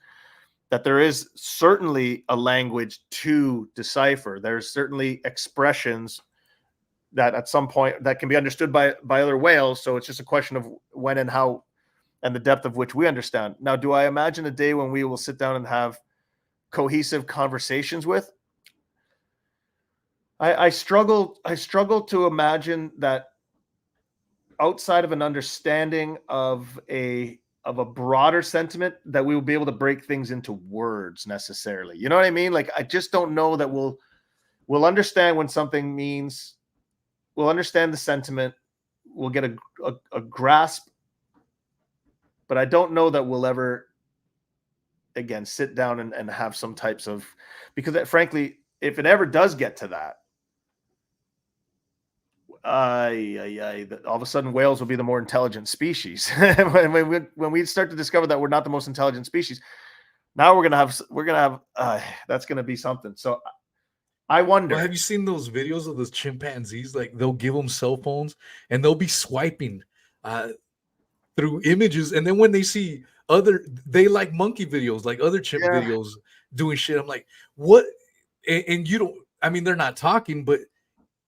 that there is certainly a language to decipher. There's certainly expressions that at some point that can be understood by other whales. So it's just a question of when and how and the depth of which we understand. Now, do I imagine a day when we will sit down and have cohesive conversations with? I struggle to imagine that outside of an understanding of a broader sentiment, that we will be able to break things into words necessarily. You know what I mean? Like, I just don't know that we'll understand when something means, we'll understand the sentiment, we'll get a grasp, but I don't know that we'll ever, again, sit down and have some types of, because frankly, if it ever does get to that, all of a sudden whales will be the more intelligent species. when we start to discover that we're not the most intelligent species, now we're gonna have that's gonna be something. So I wonder. Well, have you seen those videos of those chimpanzees? Like, they'll give them cell phones and they'll be swiping through images, and then when they see they like monkey videos, like other chimp videos doing shit. I'm like, what? And you don't. I mean, they're not talking, but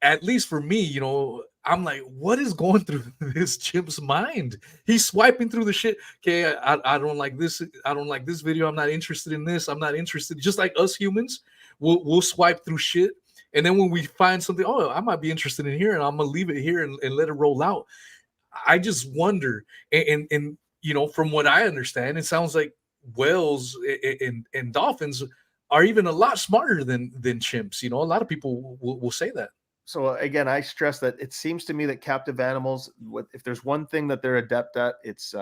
at least for me, you know, I'm like, what is going through this chimp's mind? He's swiping through the shit. Okay, I don't like this. I don't like this video. I'm not interested in this. I'm not interested. Just like us humans, we'll swipe through shit. And then when we find something, oh, I might be interested in here, and I'm gonna leave it here and let it roll out. I just wonder. And you know, from what I understand, it sounds like whales and dolphins are even a lot smarter than chimps. You know, a lot of people will say that. So again, I stress that it seems to me that captive animals, if there's one thing that they're adept at, it's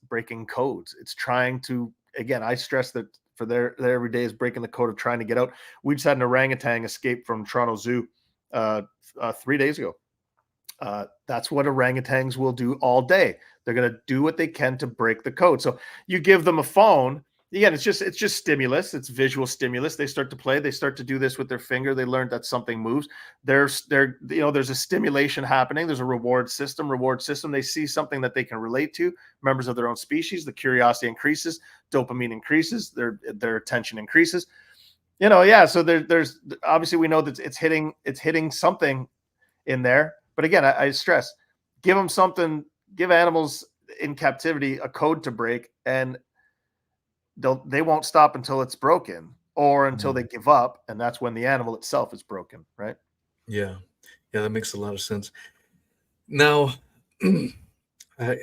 breaking codes. It's trying to, again, I stress that for their every day is breaking the code of trying to get out. We just had an orangutan escape from Toronto Zoo 3 days ago. That's what orangutans will do all day. They're going to do what they can to break the code. So you give them a phone. Again, it's just stimulus. It's visual stimulus. They start to play. They start to do this with their finger. They learn that something moves. There's a stimulation happening. There's a reward system. They see something that they can relate to, members of their own species. The curiosity increases. Dopamine increases. Their attention increases. You know, yeah. So there's obviously, we know that it's hitting something in there. But again, I stress, give animals in captivity a code to break, and they won't stop until it's broken, or until they give up, and that's when the animal itself is broken, right? Yeah, that makes a lot of sense. Now, I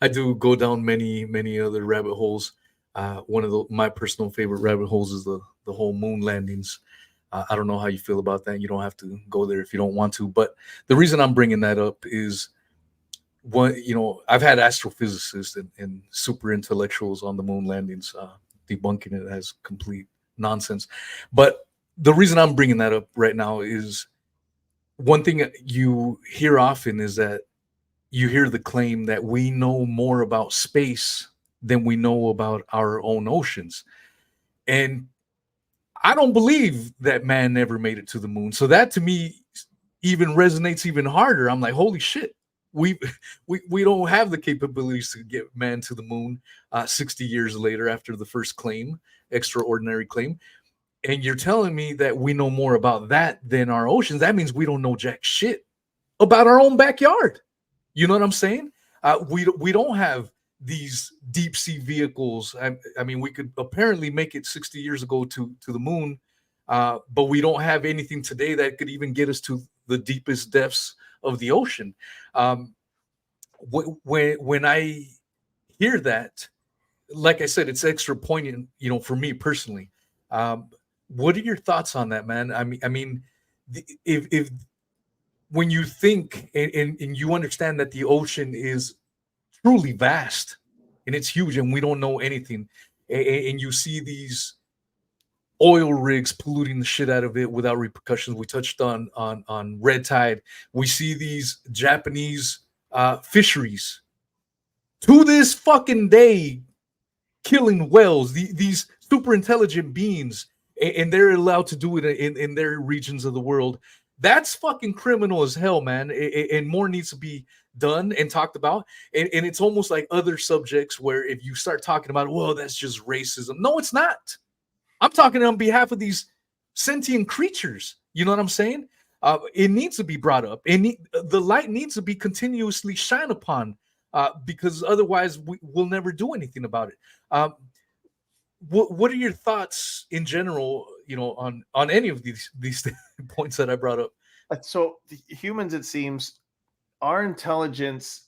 I do go down many other rabbit holes. One of my personal favorite rabbit holes is the whole moon landings. I don't know how you feel about that. You don't have to go there if you don't want to. But the reason I'm bringing that up is, I've had astrophysicists and super intellectuals on the moon landings debunking it as complete nonsense. But the reason I'm bringing that up right now is, one thing you hear often is that you hear the claim that we know more about space than we know about our own oceans. And I don't believe that man never made it to the moon. So that to me even resonates even harder. I'm like, holy shit. We don't have the capabilities to get man to the moon 60 years later after the first claim, extraordinary claim. And you're telling me that we know more about that than our oceans. That means we don't know jack shit about our own backyard. You know what I'm saying? We don't have these deep sea vehicles. I mean, we could apparently make it 60 years ago to the moon, but we don't have anything today that could even get us to the deepest depths of the ocean. When I hear that, like I said, it's extra poignant, for me personally. What are your thoughts on that, man? I mean, if when you think and you understand that the ocean is truly vast and it's huge and we don't know anything, and you see these oil rigs polluting the shit out of it without repercussions. We touched on red tide. We see these Japanese fisheries to this fucking day killing whales, these super intelligent beings, and they're allowed to do it in their regions of the world. That's fucking criminal as hell, man. And more needs to be done and talked about. And it's almost like other subjects where if you start talking about, well, that's just racism. No, it's not. I'm talking on behalf of these sentient creatures. You know what I'm saying? It needs to be brought up. The light needs to be continuously shined upon, because otherwise we'll never do anything about it. What are your thoughts in general, on any of these points that I brought up? So humans, it seems, our intelligence,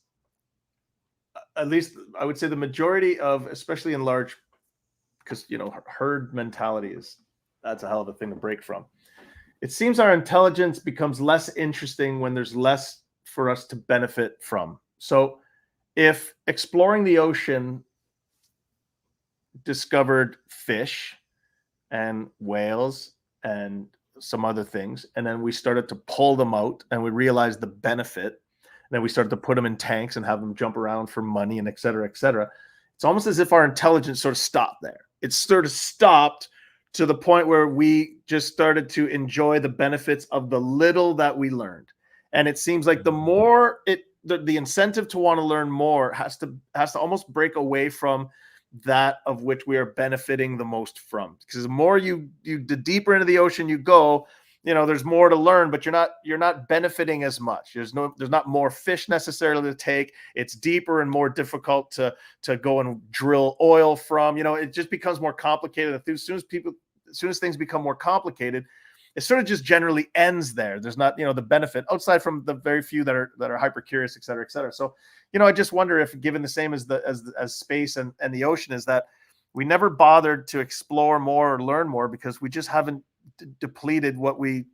at least I would say the majority of, especially in large, because herd mentality that's a hell of a thing to break from. It seems our intelligence becomes less interesting when there's less for us to benefit from. So if exploring the ocean discovered fish and whales and some other things, and then we started to pull them out and we realized the benefit, and then we started to put them in tanks and have them jump around for money and et cetera, it's almost as if our intelligence sort of stopped there. It sort of stopped to the point where we just started to enjoy the benefits of the little that we learned. And it seems like the more the incentive to want to learn more has to almost break away from that of which we are benefiting the most from. Because the more the deeper into the ocean you go, there's more to learn, but you're not benefiting as much. There's not more fish necessarily to take. It's deeper and more difficult to go and drill oil from. It just becomes more complicated. As soon as things become more complicated, it sort of just generally ends there. There's not, the benefit outside from the very few that are hyper curious, et cetera, et cetera. So, I just wonder if, given the same as space and the ocean, is that we never bothered to explore more or learn more because we just haven't depleted what we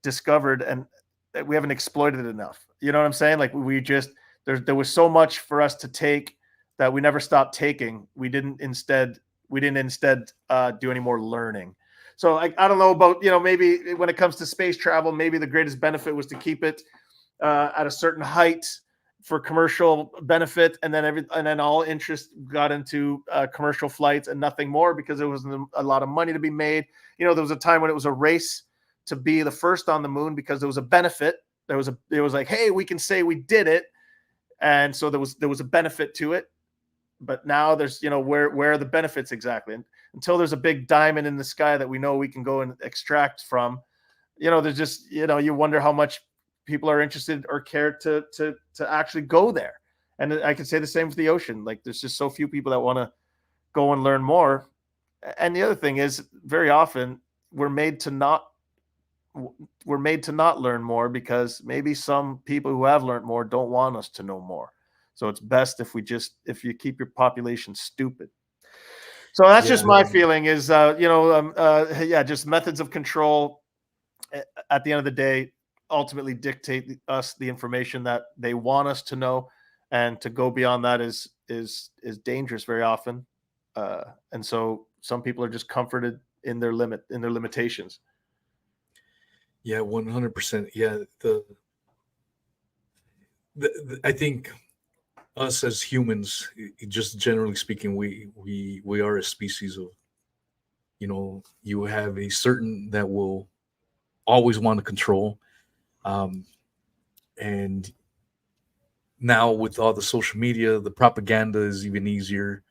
discovered, and we haven't exploited it enough. You know what I'm saying? Like there was so much for us to take that we never stopped taking. We didn't instead do any more learning. So I don't know about, maybe when it comes to space travel, maybe the greatest benefit was to keep it at a certain height for commercial benefit, and then all interest got into commercial flights and nothing more, because there wasn't a lot of money to be made. There was a time when it was a race to be the first on the moon because there was a benefit. It was like, hey, we can say we did it, and so there was a benefit to it. But now there's, where are the benefits exactly? And until there's a big diamond in the sky that we know we can go and extract from, there's just, you wonder how much people are interested or care to actually go there. And I can say the same for the ocean. Like, there's just so few people that want to go and learn more. And the other thing is, very often we're made to not learn more because maybe some people who have learned more don't want us to know more. So it's best if you keep your population stupid. So that's just my feeling is, just methods of control at the end of the day ultimately dictate us the information that they want us to know, and to go beyond that is dangerous very often. And so some people are just comforted in their limitations. Yeah, 100%. Yeah, I think us as humans, just generally speaking, we are a species of, you have a certain that will always want to control, and now with all the social media, the propaganda is even easier.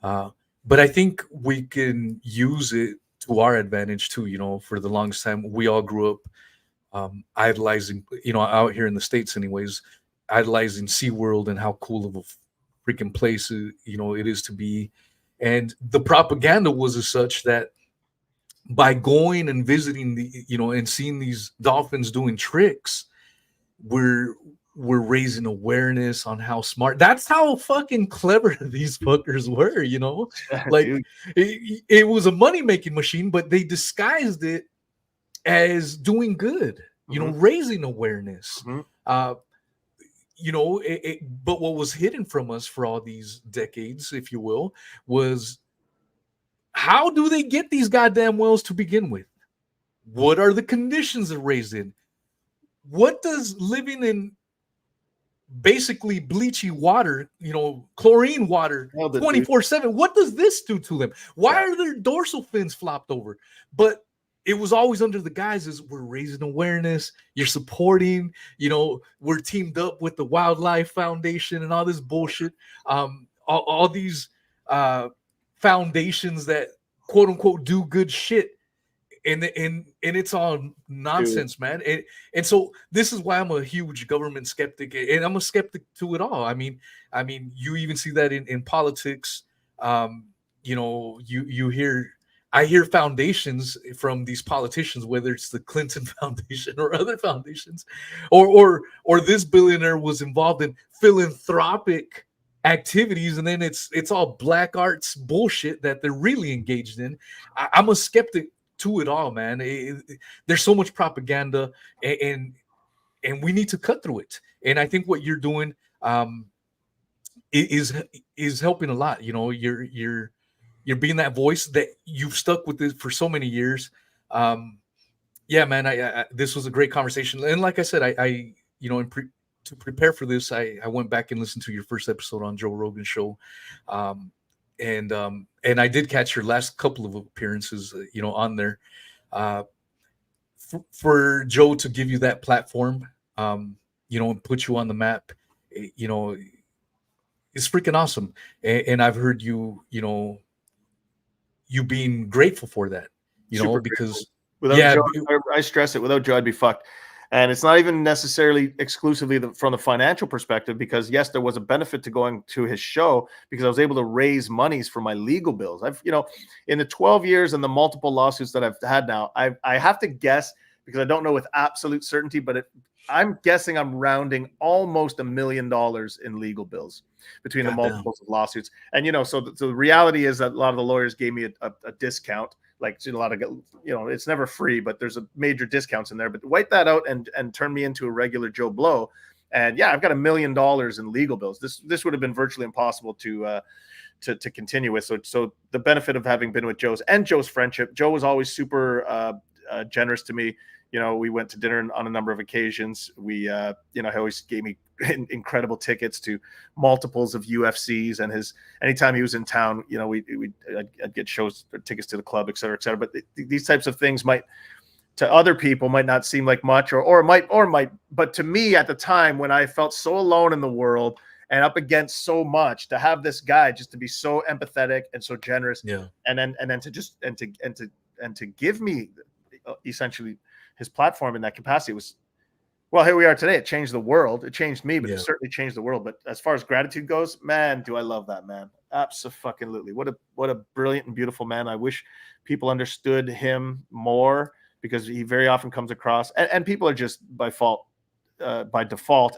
But I think we can use it to our advantage too. For the longest time, we all grew up idolizing, out here in the States anyways, idolizing SeaWorld and how cool of a freaking place it is to be. And the propaganda was as such that by going and visiting and seeing these dolphins doing tricks, we're raising awareness on how smart, that's how fucking clever these fuckers were. Like, it was a money-making machine, but they disguised it as doing good, raising awareness. But what was hidden from us for all these decades, if you will, was How do they get these goddamn wells to begin with? What are the conditions they're raised in? What does living in basically bleachy water, chlorine water, Nailed it, dude. 24/7, what does this do to them? Why Yeah. are their dorsal fins flopped over? But it was always under the guises, we're raising awareness, you're supporting, we're teamed up with the Wildlife Foundation and all this bullshit. All these foundations that quote unquote do good shit, and it's all Dude. nonsense, man. And so this is why I'm a huge government skeptic, and I'm a skeptic to it all. I mean, you even see that in politics. You hear, I hear foundations from these politicians, whether it's the Clinton Foundation or other foundations, or this billionaire was involved in philanthropic activities, and then it's all black arts bullshit that they're really engaged in. I'm a skeptic to it all, man. There's so much propaganda, and we need to cut through it. And I think what you're doing is helping a lot. You're being that voice that you've stuck with this for so many years. Yeah, man. I this was a great conversation, and like I said, to prepare for this, I went back and listened to your first episode on Joe Rogan show. And I did catch your last couple of appearances, on there. For Joe to give you that platform, and put you on the map, it's freaking awesome. And I've heard you being grateful for that, Super because grateful. Without yeah, Joe, I stress it. Without Joe, I'd be fucked. And it's not even necessarily exclusively from the financial perspective, because yes, there was a benefit to going to his show because I was able to raise monies for my legal bills. In the 12 years and the multiple lawsuits that I've had now, I have to guess, because I don't know with absolute certainty, but I'm guessing I'm rounding almost $1 million in legal bills between the multiples of lawsuits. And, so the reality is that a lot of the lawyers gave me a discount. Like a lot of, it's never free, but there's a major discounts in there. But wipe that out and turn me into a regular Joe Blow. And yeah, I've got $1 million in legal bills. This would have been virtually impossible to continue with. So the benefit of having been with Joe's friendship, Joe was always super generous to me. We went to dinner on a number of occasions. He always gave me incredible tickets to multiples of UFCs, and anytime he was in town, I'd get shows or tickets to the club, et cetera, et cetera. But these types of things to other people might not seem like much, or might, but to me at the time, when I felt so alone in the world and up against so much, to have this guy just to be so empathetic and so generous, yeah, and then to give me essentially his platform in that capacity was, well, here we are today. It changed the world. It changed me, but it certainly changed the world. But as far as gratitude goes, man, do I love that man. Absolutely. What a brilliant and beautiful man. I wish people understood him more, because he very often comes across, and people are just by default,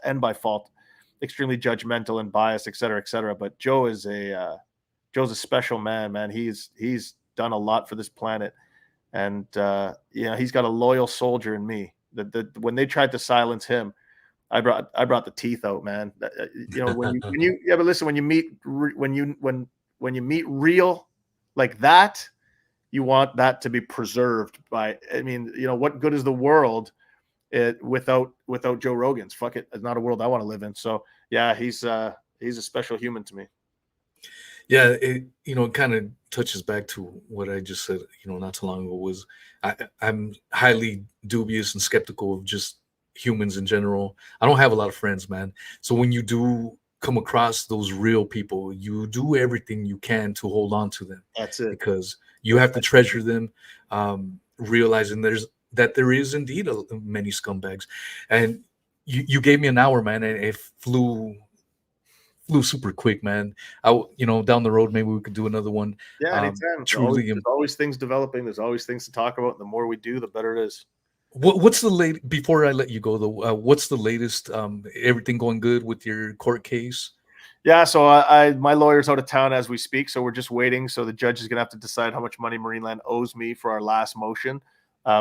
extremely judgmental and biased, et cetera, et cetera. But Joe's a special man. He's done a lot for this planet. And he's got a loyal soldier in me. When they tried to silence him, I brought the teeth out, man. But listen, when you meet real like that, you want that to be preserved by. What good is the world without Joe Rogan's? Fuck it, it's not a world I want to live in. So yeah, he's a special human to me. Yeah, it kind of touches back to what I just said, not too long ago, was I'm highly dubious and skeptical of just humans in general. I don't have a lot of friends, man. So when you do come across those real people, you do everything you can to hold on to them. That's it. Because you have to treasure them, realizing there is indeed many scumbags. And you gave me an hour, man, and it flew super quick, man. Down the road, maybe we could do another one. Yeah, anytime. There's always things developing. There's always things to talk about. And the more we do, the better it is. What's the latest? Before I let you go, though, what's the latest? Everything going good with your court case? Yeah, so my lawyer's out of town as we speak, so we're just waiting. So the judge is going to have to decide how much money Marineland owes me for our last motion.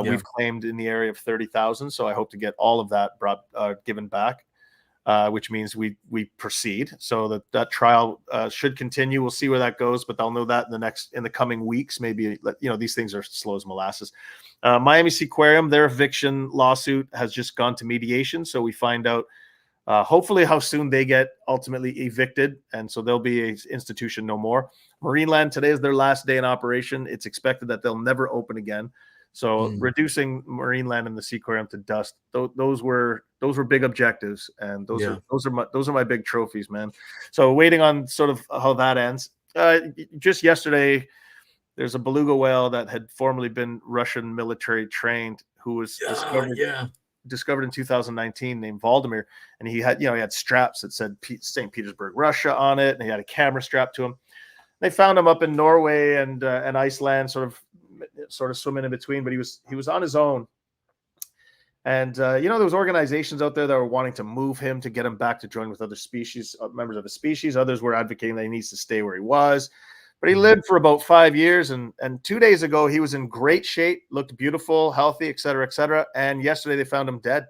We've claimed in the area of $30,000, so I hope to get all of that given back. which means we proceed. So that trial should continue. We'll see where that goes, but they'll know that in the coming weeks. Maybe, these things are slow as molasses. Miami Seaquarium, their eviction lawsuit has just gone to mediation, so we find out hopefully how soon they get ultimately evicted, and so they'll be an institution no more. Marineland, today is their last day in operation. It's expected that they'll never open again. So reducing Marineland and the Seaquarium to dust, those were big objectives, and those are my big trophies, man. So waiting on sort of how that ends. Just yesterday, there's a beluga whale that had formerly been Russian military trained, who was discovered in 2019, named Valdemir, and he had straps that said St. Petersburg, Russia on it, and he had a camera strapped to him. They found him up in Norway and Iceland, sort of swimming in between, but he was on his own. And there was organizations out there that were wanting to move him to get him back to join with other species, members of the species. Others were advocating that he needs to stay where he was. But he lived for about 5 years, and 2 days ago he was in great shape, looked beautiful, healthy, et cetera, et cetera. And yesterday they found him dead.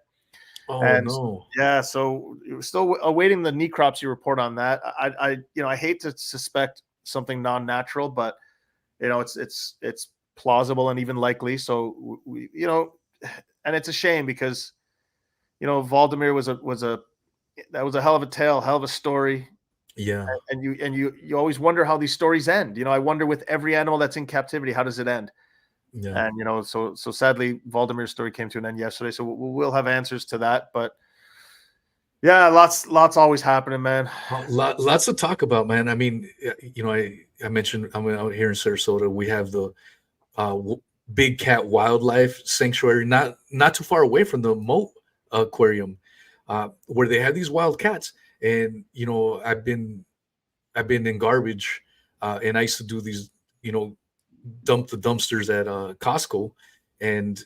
Oh, and no! Yeah, so we're still awaiting the necropsy report on that. I hate to suspect something non-natural, but it's plausible and even likely. So and it's a shame because Valdemir was a hell of a tale, hell of a story. Yeah. And you always wonder how these stories end. I wonder with every animal that's in captivity, how does it end? Yeah. And so sadly, Valdemir's story came to an end yesterday. So we'll have answers to that. But yeah, lots always happening, man. Lots to talk about, man. I mean, I mentioned I'm out here in Sarasota. We have the Big Cat Wildlife Sanctuary, not too far away from the Moat Aquarium, where they have these wild cats. And I've been in garbage, and I used to do these, dump the dumpsters at Costco, and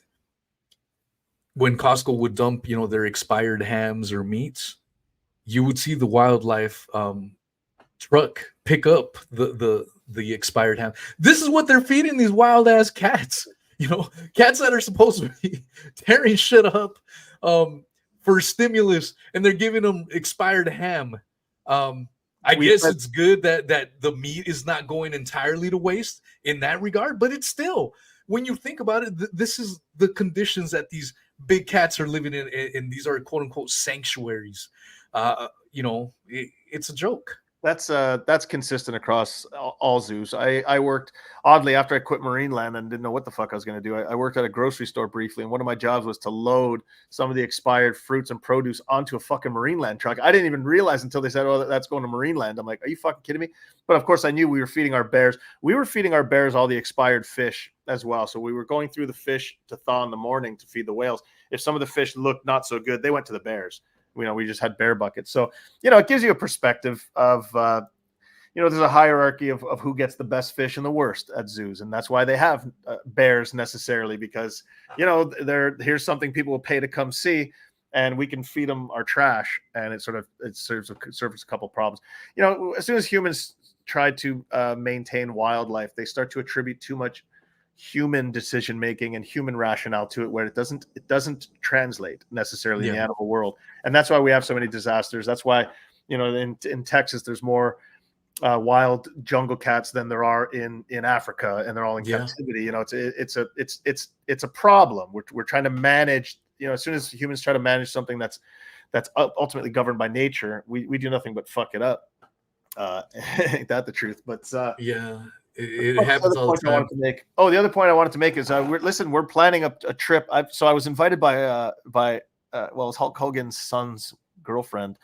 when Costco would dump, their expired hams or meats, you would see the wildlife truck pick up the expired ham. This is what they're feeding these wild ass cats. Cats that are supposed to be tearing shit up for stimulus, and they're giving them expired ham. I guess it's good that the meat is not going entirely to waste in that regard, but it's still, when you think about it, this is the conditions that these big cats are living in, and these are quote unquote sanctuaries. It's a joke. That's consistent across all zoos. I worked, oddly, after I quit Marineland and didn't know what the fuck I was going to do. I worked at a grocery store briefly, and one of my jobs was to load some of the expired fruits and produce onto a fucking Marineland truck. I didn't even realize until they said, "Oh, that's going to Marineland." I'm like, "Are you fucking kidding me?" But of course, I knew we were feeding our bears. We were feeding our bears all the expired fish as well. So we were going through the fish to thaw in the morning to feed the whales. If some of the fish looked not so good, they went to the bears. We just had bear buckets. So, it gives you a perspective of, there's a hierarchy of who gets the best fish and the worst at zoos. And that's why they have bears necessarily, because, here's something people will pay to come see, and we can feed them our trash. And it serves a couple problems. As soon as humans try to maintain wildlife, they start to attribute too much human decision making and human rationale to it, where it doesn't translate necessarily in the animal world. And that's why we have so many disasters. That's why in Texas there's more wild jungle cats than there are in Africa, and they're all in captivity. It's a problem. We're trying to manage. As soon as humans try to manage something that's ultimately governed by nature, we do nothing but fuck it up. Ain't that the truth? But it happens all the time. The other point I wanted to make is we're planning a trip. So I was invited by it's Hulk Hogan's son's girlfriend,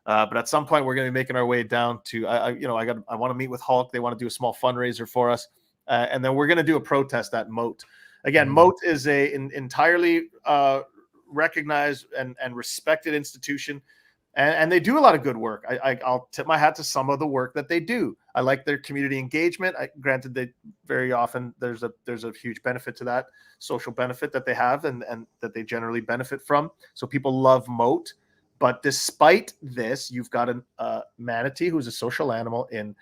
but at some point we're going to be making our way down to I want to meet with Hulk. They want to do a small fundraiser for us, and then we're going to do a protest at Moat. Again, Moat is an entirely recognized and respected institution. And they do a lot of good work. I'll tip my hat to some of the work that they do. I like their community engagement. Granted, they very often there's a huge benefit to that, social benefit that they have and that they generally benefit from. So people love Moat. But despite this, you've got a manatee who's a social animal in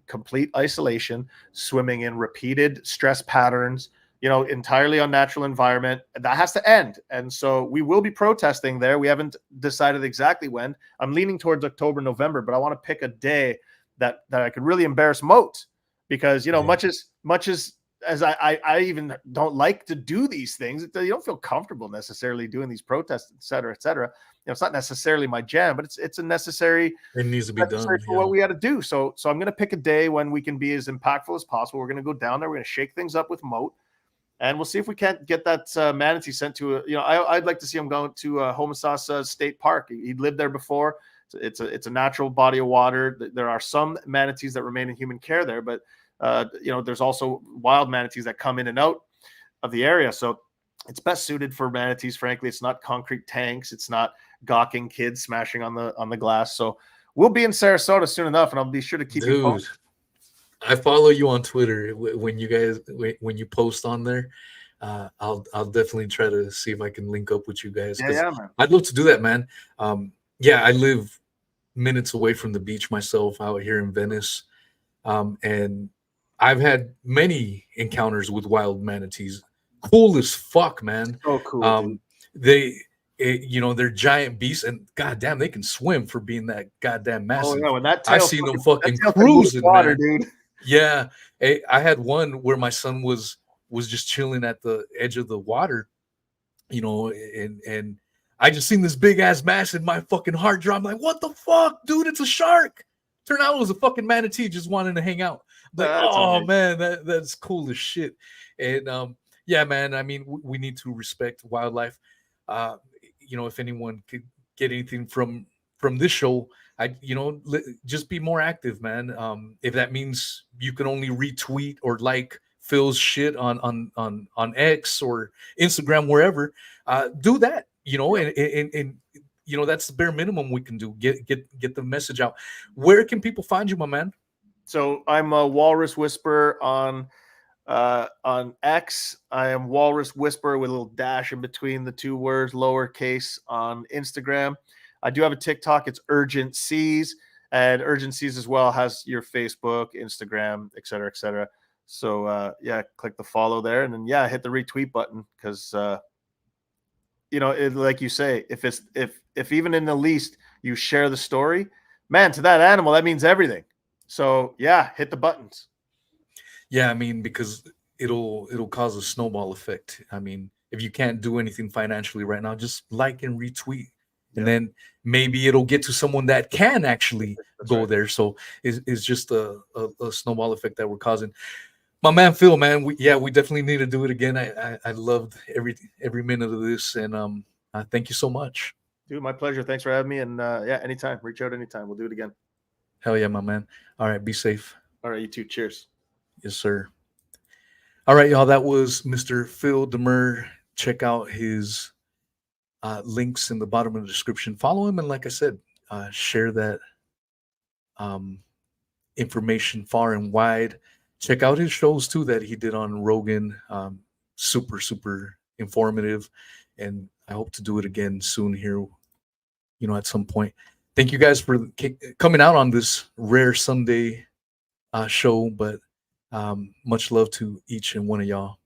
complete isolation, swimming in repeated stress patterns. entirely unnatural environment. That has to end. And so we will be protesting there. We haven't decided exactly when. I'm leaning towards October, November, but I want to pick a day that I could really embarrass Moat, because, much as I even don't like to do these things, you don't feel comfortable necessarily doing these protests, et cetera, et cetera. It's not necessarily my jam, but it's a necessary. It needs to be done for what we got to do. So I'm going to pick a day when we can be as impactful as possible. We're going to go down there. We're going to shake things up with Moat, and we'll see if we can't get that manatee sent to I'd like to see him go to Homosassa State Park. He'd lived there before. It's a natural body of water. There are some manatees that remain in human care there, but there's also wild manatees that come in and out of the area. So it's best suited for manatees. Frankly, it's not concrete tanks. It's not gawking kids smashing on the glass. So we'll be in Sarasota soon enough, and I'll be sure to keep you posted. I follow you on Twitter. When you post on there, I'll definitely try to see if I can link up with you guys. Yeah, man. I'd love to do that, man. I live minutes away from the beach myself, out here in Venice, and I've had many encounters with wild manatees. Cool as fuck, man. So cool. They're giant beasts, and goddamn, they can swim for being that goddamn massive. Oh, yeah, when that I've seen them fucking cruising, water, man. Dude. Yeah, I had one where my son was just chilling at the edge of the water, and I just seen this big ass mass, and my fucking heart dropped. I'm like, what the fuck, dude? It's a shark. Turned out it was a fucking manatee just wanting to hang out. Like, oh amazing. Man, that's cool as shit. And yeah, man. I mean, we need to respect wildlife. If anyone could get anything from this show, just be more active, man. If that means you can only retweet or like Phil's shit on X or Instagram, wherever, do that. And that's the bare minimum we can do. Get the message out. Where can people find you, my man? So I'm a Walrus Whisperer on X. I am Walrus Whisperer with a little dash in between the two words, lowercase, on Instagram. I do have a TikTok. It's Urgent Seas, and Urgent Seas as well has your Facebook, Instagram, et cetera, et cetera. So click the follow there, and then hit the retweet button, because like you say, if even in the least you share the story, man, to that animal that means everything. So hit the buttons. Yeah, I mean, because it'll cause a snowball effect. I mean, if you can't do anything financially right now, just like and retweet, and then maybe it'll get to someone that can actually go there. So it's just a snowball effect that we're causing. My man Phil, man, we definitely need to do it again. I loved every minute of this, and thank you so much. Dude, my pleasure. Thanks for having me, and anytime. Reach out anytime. We'll do it again. Hell yeah, my man. All right, be safe. All right, you too. Cheers. Yes, sir. All right, y'all. That was Mr. Phil Demers. Check out his links in the bottom of the description. Follow him, and like I said, share that information far and wide. Check out his shows too that he did on Rogan. Super, super informative, and I hope to do it again soon here. At some point. Thank you guys for coming out on this rare Sunday show, but much love to each and one of y'all.